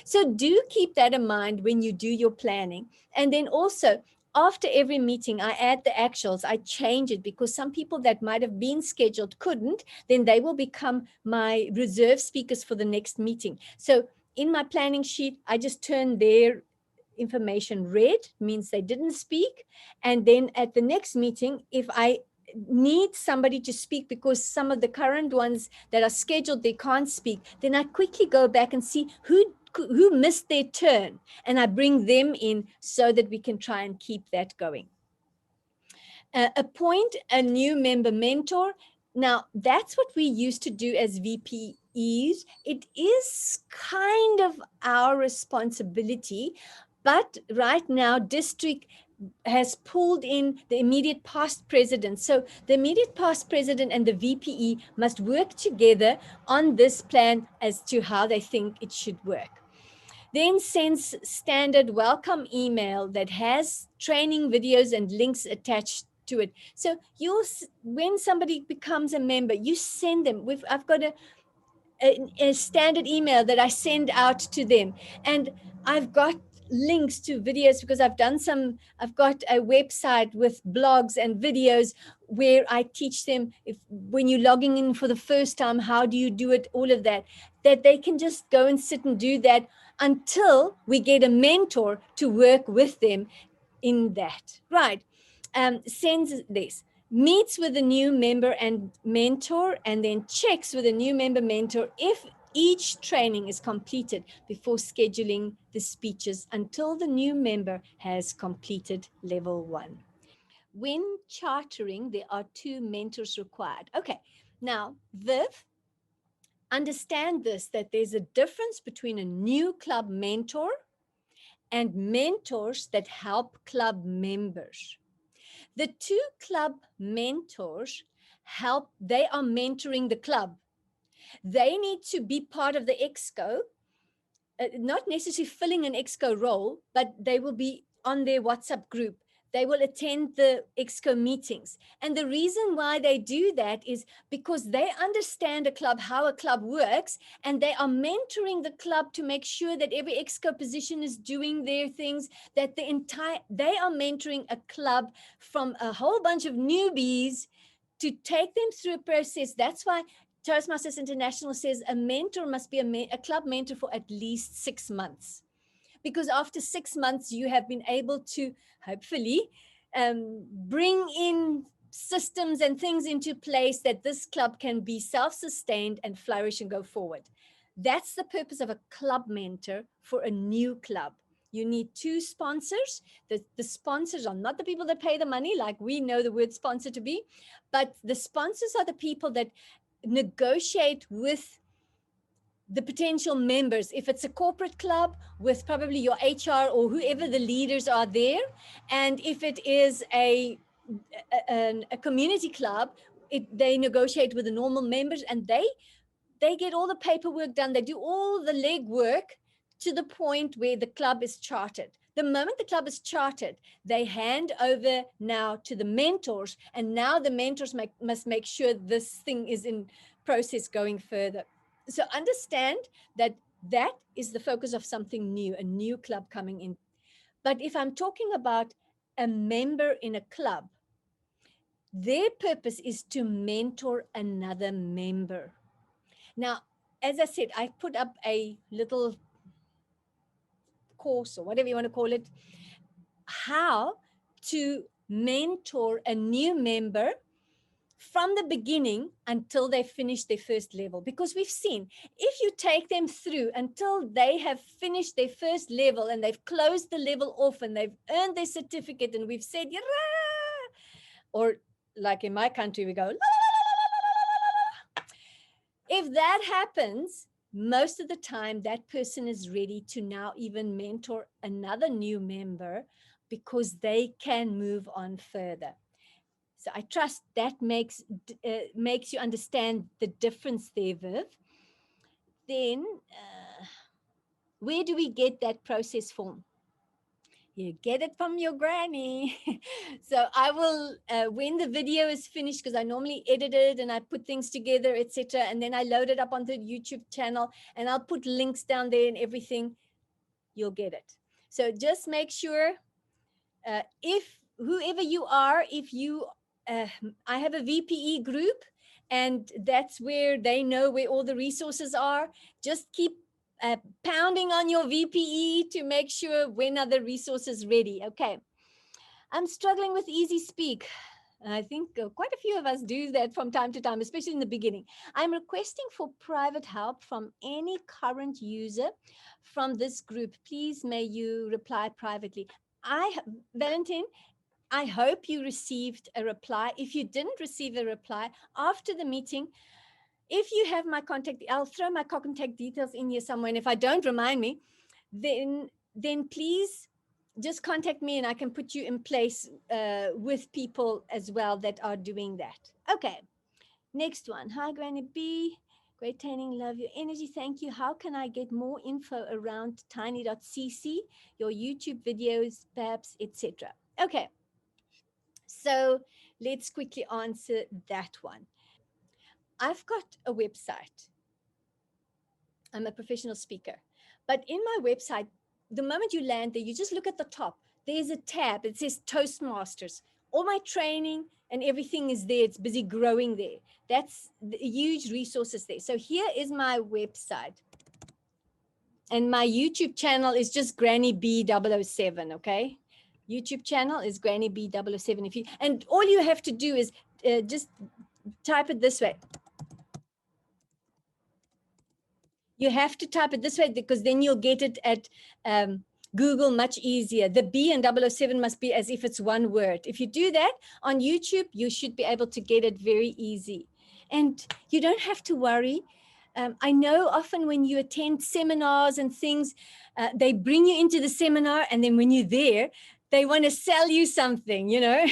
So do keep that in mind when you do your planning. And then also, after every meeting, I add the actuals. I change it, because some people that might have been scheduled couldn't, then they will become my reserve speakers for the next meeting. So in my planning sheet, I just turn their information red, means they didn't speak. And then at the next meeting, if I need somebody to speak because some of the current ones that are scheduled, they can't speak, then I quickly go back and see who missed their turn, and I bring them in so that we can try and keep that going. Appoint a new member mentor. Now, that's what we used to do as VPE ease. It is kind of our responsibility, but right now district has pulled in the immediate past president. So the immediate past president and the VPE must work together on this plan as to how they think it should work. Then sends standard welcome email that has training videos and links attached to it. So when somebody becomes a member, you send them. I've got a standard email that I send out to them, and I've got links to videos because I've got a website with blogs and videos where I teach them, if when you're logging in for the first time, how do you do it, all of that they can just go and sit and do that until we get a mentor to work with them in that. Right. Sends this, meets with a new member and mentor, and then checks with a new member mentor if each training is completed before scheduling the speeches until the new member has completed level 1. When chartering, there are 2 mentors required. Okay, now, Viv, understand this, that there's a difference between a new club mentor and mentors that help club members. The 2 club mentors they are mentoring the club. They need to be part of the ExCo, not necessarily filling an ExCo role, but they will be on their WhatsApp group. They will attend the ExCo meetings. And the reason why they do that is because they understand how a club works, and they are mentoring the club to make sure that every ExCo position is doing their things, that they are mentoring a club from a whole bunch of newbies to take them through a process. That's why Toastmasters International says a mentor must be a club mentor for at least 6 months. Because after 6 months, you have been able to, hopefully, bring in systems and things into place that this club can be self-sustained and flourish and go forward. That's the purpose of a club mentor for a new club. You need 2 sponsors. The sponsors are not the people that pay the money, like we know the word sponsor to be, but the sponsors are the people that negotiate with the potential members. If it's a corporate club, with probably your HR or whoever the leaders are there, and if it is a community club, they negotiate with the normal members, and they get all the paperwork done. They do all the legwork to the point where the club is chartered. The moment the club is chartered, they hand over now to the mentors, and now the mentors must make sure this thing is in process going further. So understand that is the focus of something new, a new club coming in. But if I'm talking about a member in a club, their purpose is to mentor another member. Now, as I said, I put up a little course, or whatever you want to call it, how to mentor a new member from the beginning until they finish their first level. Because we've seen, if you take them through until they have finished their first level and they've closed the level off and they've earned their certificate, and we've said, or like in my country, we go, la, la, la, la, la, la. If that happens, most of the time that person is ready to now even mentor another new member, because they can move on further. So I trust that makes you understand the difference there, Viv. Then where do we get that process form? You get it from your granny. So I will, when the video is finished, because I normally edit it and I put things together, etc., and then I load it up onto the YouTube channel, and I'll put links down there and everything, you'll get it. So just make sure, if whoever you are, if you, I have a VPE group, and that's where they know where all the resources are. Just keep pounding on your VPE to make sure when are the resources ready. Okay. I'm struggling with easy speak. I think quite a few of us do that from time to time, especially in the beginning. I'm requesting for private help from any current user from this group. Please, may you reply privately. Valentine, I hope you received a reply. If you didn't receive a reply after the meeting, if you have my contact, I'll throw my contact details in here somewhere. And if I don't, remind me, then please just contact me and I can put you in place with people as well that are doing that. Okay, next one. Hi, Granny B. Great training, love your energy. Thank you. How can I get more info around tiny.cc, your YouTube videos, perhaps, etc.? Okay, so let's quickly answer that one. I've got a website. I'm a professional speaker. But in my website, the moment you land there, you just look at the top. There's a tab. It says Toastmasters. All my training and everything is there. It's busy growing there. That's the huge resources there. So here is my website. And my YouTube channel is just Granny Be007, okay? YouTube channel is Granny Be007. If you, and all you have to do is just type it this way. You have to type it this way because then you'll get it at Google much easier. The B and 007 must be as if it's one word. If you do that on YouTube, you should be able to get it very easy. And you don't have to worry. I know often when you attend seminars and things, they bring you into the seminar, and then when you're there, they want to sell you something, you know.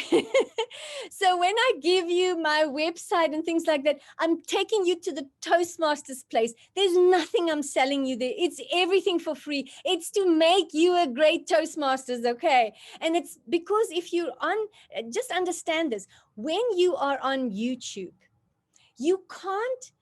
So when I give you my website and things like that, I'm taking you to the Toastmasters place. There's nothing I'm selling you there. It's everything for free. It's to make you a great Toastmasters, okay? And it's because if you're on, just understand this, when you are on YouTube, you can't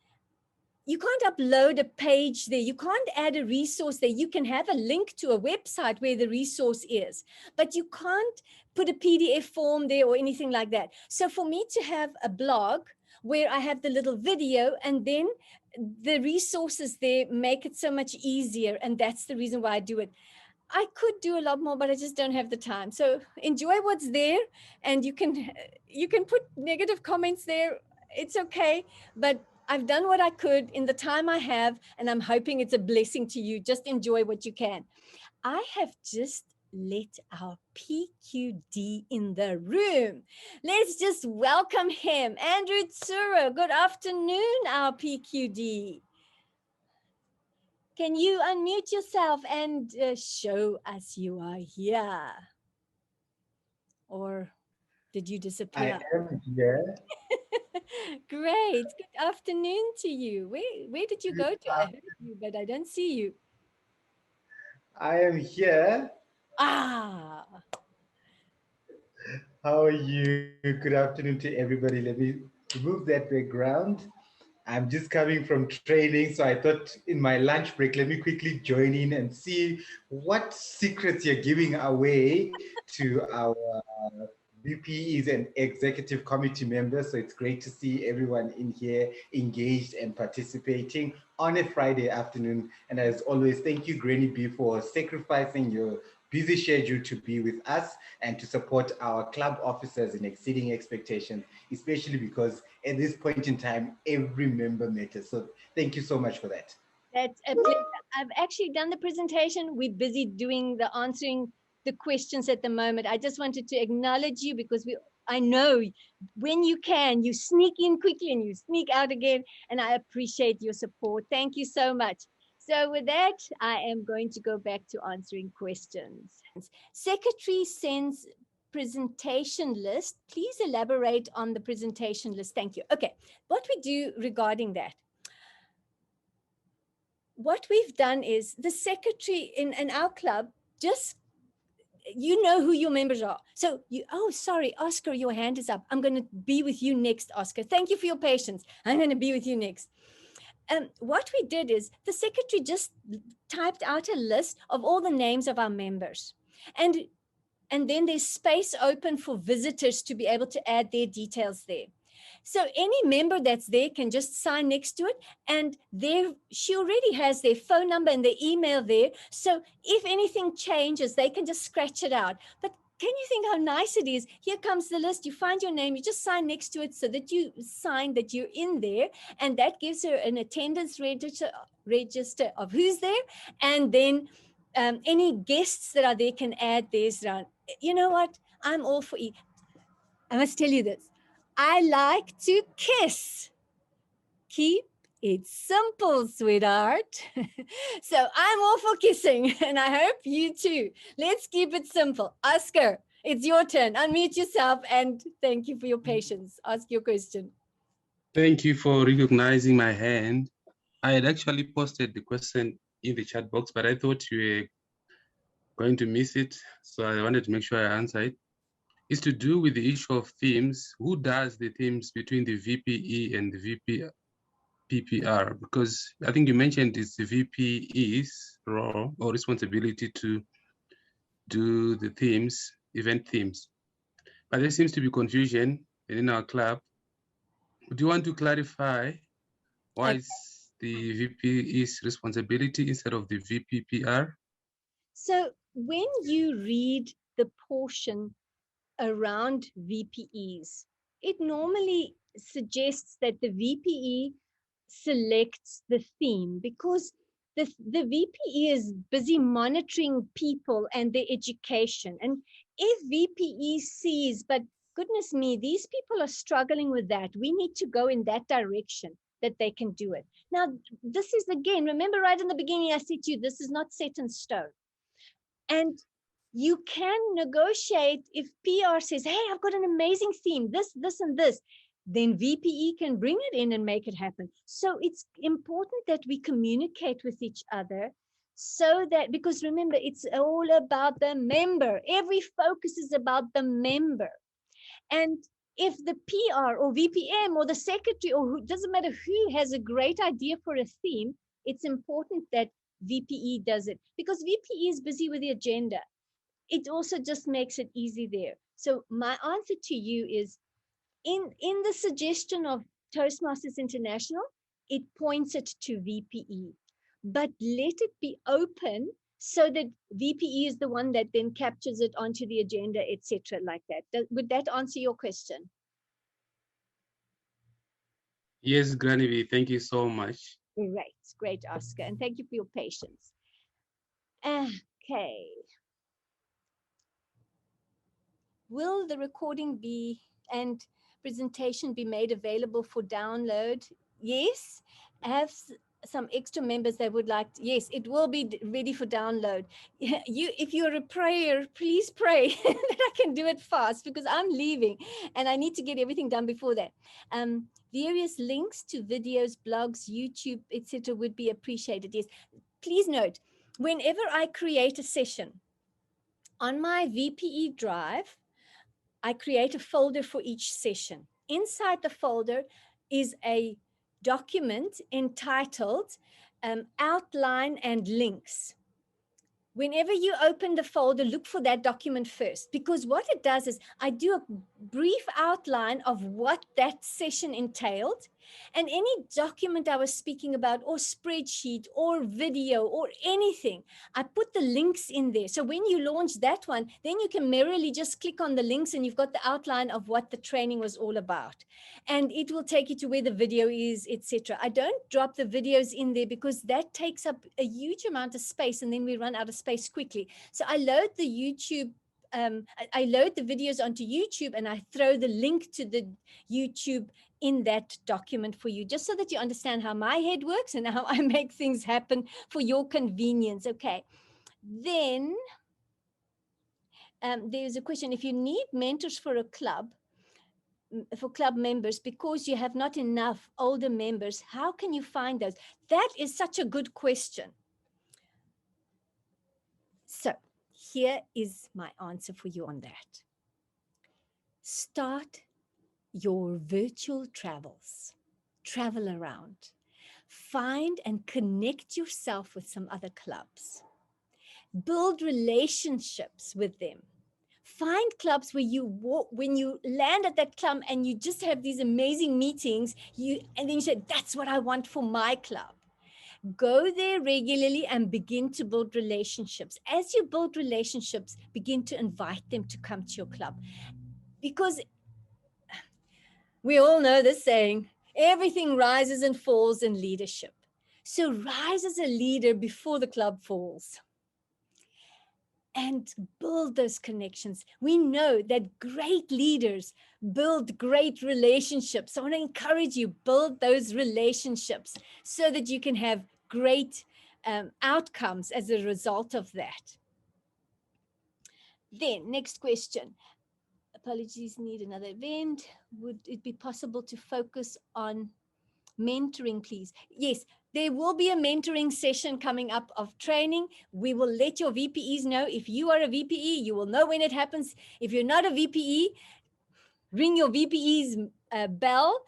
upload a page there. You can't add a resource there. You can have a link to a website where the resource is, but you can't put a PDF form there or anything like that. So for me to have a blog where I have the little video and then the resources there make it so much easier. And that's the reason why I do it. I could do a lot more, but I just don't have the time. So enjoy what's there, and you can put negative comments there. It's okay, but I've done what I could in the time I have, and I'm hoping it's a blessing to you. Just enjoy what you can. I have just let our PQD in the room. Let's just welcome him. Andrew Tsuru, good afternoon, our PQD. Can you unmute yourself and show us you are here? Or did you disappear? I am here. Great. Good afternoon to you. Where did you go to? I heard you, but I don't see you. I am here. Ah, How are you? Good afternoon to everybody. Let me remove that background. I'm just coming from training, so I thought in my lunch break, let me quickly join in and see what secrets you're giving away to our VPEs and executive committee members. So it's great to see everyone in here engaged and participating on a Friday afternoon. And as always, thank you, Granny B, for sacrificing your busy schedule to be with us and to support our club officers in exceeding expectations, especially because at this point in time, every member matters. So thank you so much for that. that's a pleasure. I've actually done the presentation. We're busy doing the answering the questions at the moment. I just wanted to acknowledge you because I know when you can, you sneak in quickly and you sneak out again. And I appreciate your support. Thank you so much. So with that, I am going to go back to answering questions. Secretary sends presentation list. Please elaborate on the presentation list. Thank you. Okay, what we do regarding that. What we've done is the secretary in our club, just, you know who your members are. So oh, sorry, Oscar, your hand is up. I'm going to be with you next, Oscar. Thank you for your patience. I'm going to be with you next. What we did is the secretary just typed out a list of all the names of our members. And then there's space open for visitors to be able to add their details there. So any member that's there can just sign next to it, and she already has their phone number and their email there. So if anything changes, they can just scratch it out. But can you think how nice it is? Here comes the list. You find your name, you just sign next to it so that you sign that you're in there. And that gives her an attendance register of who's there. And then any guests that are there can add theirs around. You know what? I'm all for it. I must tell you this. I like to kiss. Keep It's simple, sweetheart. So I'm all for kissing, and I hope you too. Let's keep it simple. Oscar, it's your turn. Unmute yourself, and thank you for your patience. Ask your question. Thank you for recognizing my hand. I had actually posted the question in the chat box, but I thought you were going to miss it, so I wanted to make sure I answer it. It's to do with the issue of themes. Who does the themes between the VPE and the PPR? Because I think you mentioned it's the VPE's role or responsibility to do the themes, event themes. But there seems to be confusion in our club. Do you want to clarify why it's the VPE's responsibility instead of the VPPR? So when you read the portion around VPEs, it normally suggests that the VPE selects the theme because the VPE is busy monitoring people and their education. And if VPE sees, but goodness me, these people are struggling with that, we need to go in that direction, that they can do it. Now, this is again, remember right in the beginning, I said to you, this is not set in stone. And you can negotiate if PR says, hey, I've got an amazing theme, this, and this, then VPE can bring it in and make it happen. So it's important that we communicate with each other so that, because remember, it's all about the member. Every focus is about the member. And if the PR or VPM or the secretary or who, doesn't matter who has a great idea for a theme, it's important that VPE does it because VPE is busy with the agenda. It also just makes it easy there. So my answer to you is in the suggestion of Toastmasters International, it points it to VPE, but let it be open so that VPE is the one that then captures it onto the agenda, etc., like that. Would that answer your question? Yes, Granny B, thank you so much. Great, Oscar, and thank you for your patience. Okay. Will the recording be and presentation be made available for download? Yes. I have some extra members that would like to, yes, it will be ready for download. If you're a prayer, please pray that I can do it fast because I'm leaving and I need to get everything done before that. Various links to videos, blogs, YouTube, etc. would be appreciated. Yes. Please note, whenever I create a session on my VPE drive, I create a folder for each session. Inside the folder is a document entitled Outline and Links. Whenever you open the folder, look for that document first, because what it does is I do a brief outline of what that session entailed and any document I was speaking about or spreadsheet or video or anything, I put the links in there. So when you launch that one, then you can merrily just click on the links and you've got the outline of what the training was all about. And it will take you to where the video is, etc. I don't drop the videos in there because that takes up a huge amount of space and then we run out of space quickly. So I load the YouTube, I load the videos onto YouTube and I throw the link to the YouTube in that document for you, just so that you understand how my head works and how I make things happen for your convenience. Okay. Then there's a question. If you need mentors for a club, for club members, because you have not enough older members, how can you find those? That is such a good question. So here is my answer for you on that. Start your virtual travels. Travel around. Find and connect yourself with some other clubs. Build relationships with them. Find clubs where you walk, when you land at that club and you just have these amazing meetings, and then you say, that's what I want for my club. Go there regularly and begin to build relationships. As you build relationships, begin to invite them to come to your club. Because we all know this saying, everything rises and falls in leadership. So rise as a leader before the club falls. and build those connections. We know that great leaders build great relationships. So I want to encourage you, build those relationships so that you can have great outcomes as a result of that. Then next question. Apologies, need another event. Would it be possible to focus on mentoring, please? Yes, there will be a mentoring session coming up of training. We will let your VPEs know. If you are a VPE, you will know when it happens. If you're not a VPE, ring your VPE's bell.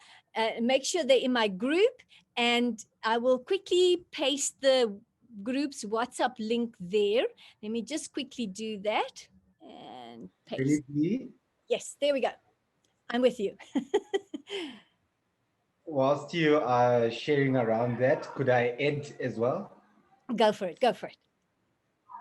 Make sure they're in my group, and I will quickly paste the group's WhatsApp link there. Let me just quickly do that and paste. Really? Yes, there we go. I'm with you. Whilst you are sharing around that, could I add as well? Go for it. Go for it.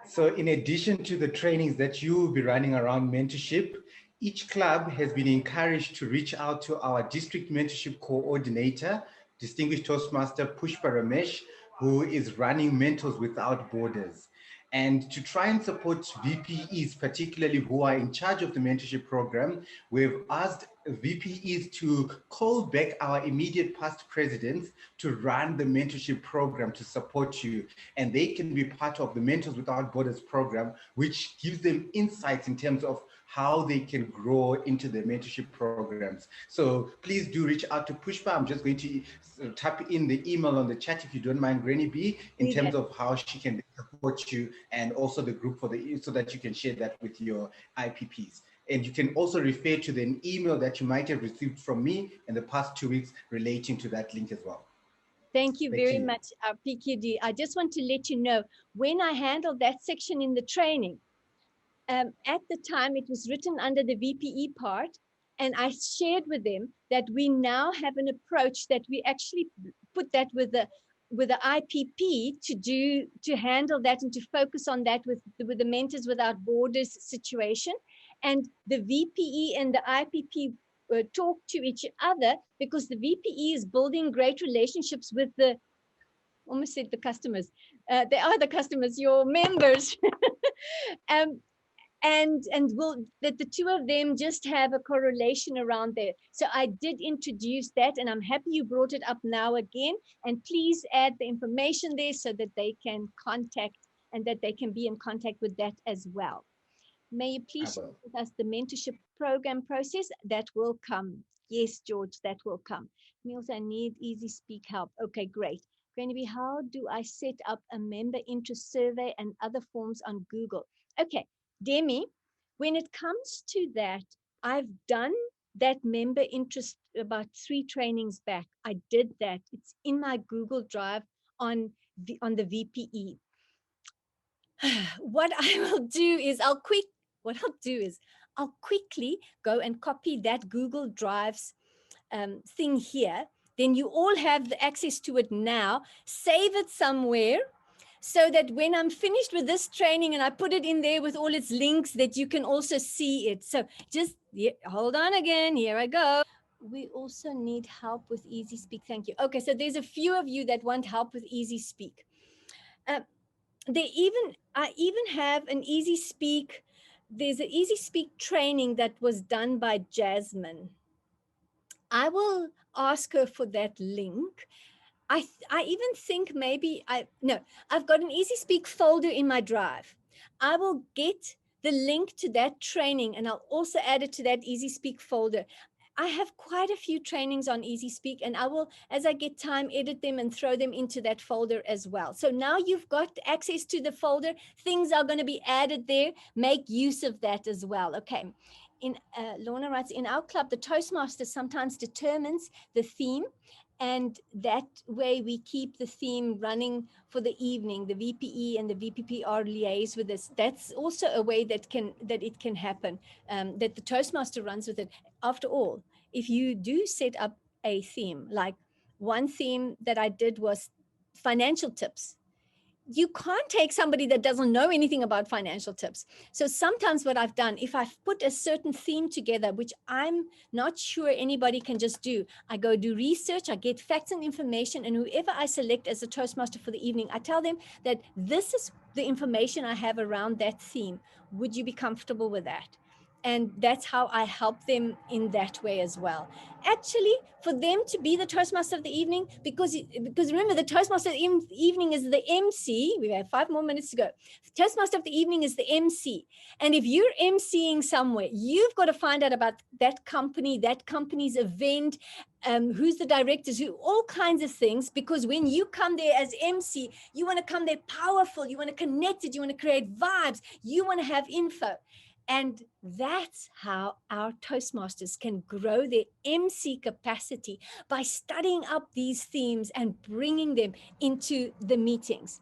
So in addition to the trainings that you will be running around mentorship, each club has been encouraged to reach out to our district mentorship coordinator, distinguished Toastmaster Pushpa Ramesh, who is running Mentors Without Borders. And to try and support VPEs, particularly who are in charge of the mentorship program, we've asked VPEs to call back our immediate past presidents to run the mentorship program to support you. And they can be part of the Mentors Without Borders program, which gives them insights in terms of how they can grow into the mentorship programs. So please do reach out to Pushpa. I'm just going to tap in the email on the chat if you don't mind, Granny B, in terms of how she can support you, and also the group so that you can share that with your IPPs. And you can also refer to the email that you might have received from me in the past 2 weeks relating to that link as well. Thank you very much, PQD. I just want to let you know, when I handled that section in the training, at the time it was written under the VPE part, and I shared with them that we now have an approach that we actually put that with the IPP to handle that and to focus on that with the Mentors Without Borders situation. And the VPE and the IPP talk to each other, because the VPE is building great relationships with the, almost said the customers. They are the customers, your members. And will that the two of them just have a correlation around there. So I did introduce that, and I'm happy you brought it up now again. And please add the information there so that they can contact and that they can be in contact with that as well. May you please share with us the mentorship program process? That will come. Yes, George, that will come. Meals, I need easy speak help. Okay, great. Granny B, how do I set up a member interest survey and other forms on Google? Okay, Demi, when it comes to that, I've done that member interest about 3 trainings back. I did that. It's in my Google Drive on the VPE. What I will do is I'll quickly go and copy that Google Drive's thing here. Then you all have the access to it now. Save it somewhere so that when I'm finished with this training and I put it in there with all its links, that you can also see it. So just hold on again. Here I go. We also need help with Easy Speak. Thank you. Okay, so there's a few of you that want help with Easy Speak. I even have an Easy Speak. There's an Easy Speak training that was done by Jasmine. I will ask her for that link. I even think maybe I've got an Easy Speak folder in my drive. I will get the link to that training and I'll also add it to that Easy Speak folder. I have quite a few trainings on Easy Speak, and I will, as I get time, edit them and throw them into that folder as well. So now you've got access to the folder. Things are going to be added there. Make use of that as well. Okay. Lorna writes, in our club, the Toastmaster sometimes determines the theme, and that way we keep the theme running for the evening. The VPE and the VPP are liaise with this. That's also a way that it can happen, that the Toastmaster runs with it. After all, if you do set up a theme, like one theme that I did was financial tips, you can't take somebody that doesn't know anything about financial tips. So sometimes what I've done, if I've put a certain theme together, which I'm not sure anybody can just do, I go do research, I get facts and information, and whoever I select as a Toastmaster for the evening, I tell them that this is the information I have around that theme. Would you be comfortable with that? And that's how I help them in that way as well. Actually, for them to be the Toastmaster of the evening, because remember, the Toastmaster of the evening is the MC. We have 5 more minutes to go. Toastmaster of the evening is the MC. And if you're MCing somewhere, you've got to find out about that company's event, who's the directors, all kinds of things. Because when you come there as MC, you want to come there powerful, you want to connect it, you want to create vibes, you want to have info. And that's how our Toastmasters can grow their MC capacity, by studying up these themes and bringing them into the meetings.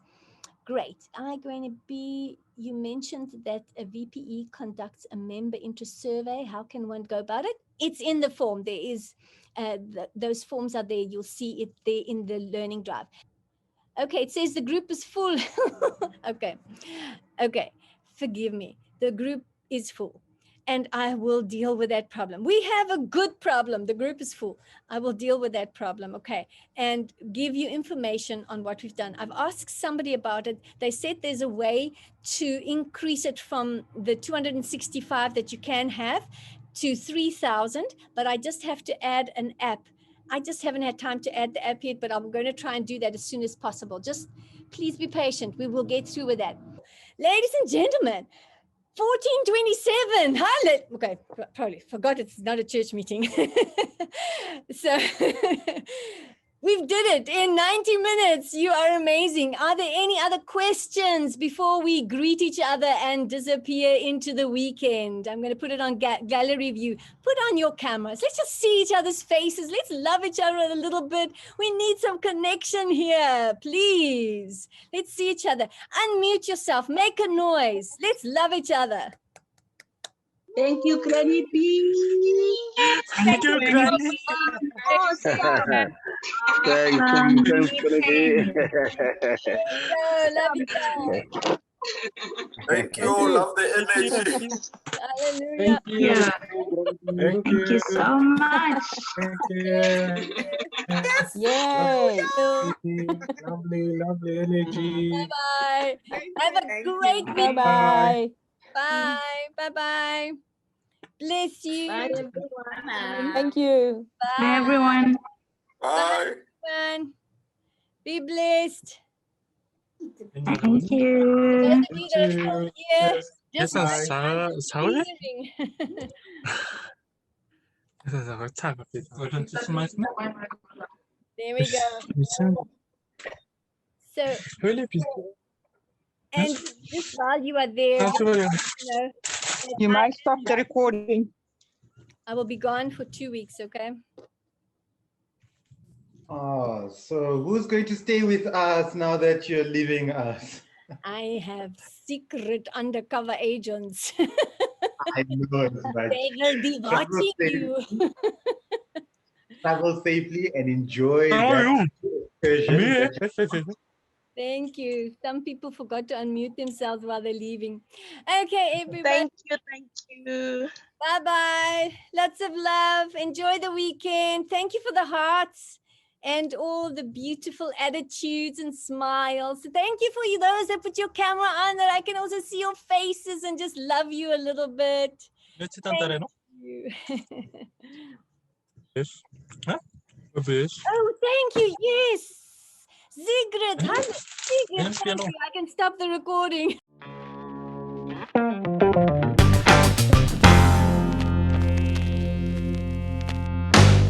Great. Granny B, you mentioned that a VPE conducts a member interest survey. How can one go about it? It's in the form. There is, those forms are there. You'll see it there in the learning drive. Okay, it says the group is full. Okay, forgive me. The group is full, and I will deal with that problem. We have a good problem. The group is full. I will deal with that problem, okay, and give you information on what we've done. I've asked somebody about it. They said there's a way to increase it from the 265 that you can have to 3,000, but I just have to add an app. I just haven't had time to add the app yet, but I'm going to try and do that as soon as possible. Just please be patient. We will get through with that. Ladies and gentlemen, 1427. Okay, probably forgot it's not a church meeting. So we've did it in 90 minutes. You are amazing. Are there any other questions before we greet each other and disappear into the weekend? I'm going to put it on gallery view. Put on your cameras. Let's just see each other's faces. Let's love each other a little bit. We need some connection here, please. Let's see each other. Unmute yourself. Make a noise. Let's love each other. Thank you, Granny B. Thank you, Granny. Awesome. Thanks, Granny. Love each other. Thank you. Love the energy. Hallelujah. Thank you so much. Thank you. Yes. Yay. Lovely energy. Bye-bye. Have a great week. Bye-bye. Bye. Bye-bye. Bless you. Bye, everyone. Thank you. Bye, everyone. Bye. Everyone. Be blessed. Thank you. Those of you that are still here, just 사오네? leaving. There we go. So, and just while you are there, You might stop the recording. I will be gone for 2 weeks, okay? Oh, so who's going to stay with us now that you're leaving us? I have secret undercover agents. I know it's right. They will be watching you. Travel safely and enjoy How are that excursion. Me? Thank you. Some people forgot to unmute themselves while they're leaving. Okay, everybody. Thank you. Bye-bye. Lots of love. Enjoy the weekend. Thank you for the hearts and all the beautiful attitudes and smiles. Thank you for those that put your camera on, that I can also see your faces and just love you a little bit. Thank you. Oh, thank you. Yes. Sigrid. Sigrid. Thank you. I can stop the recording.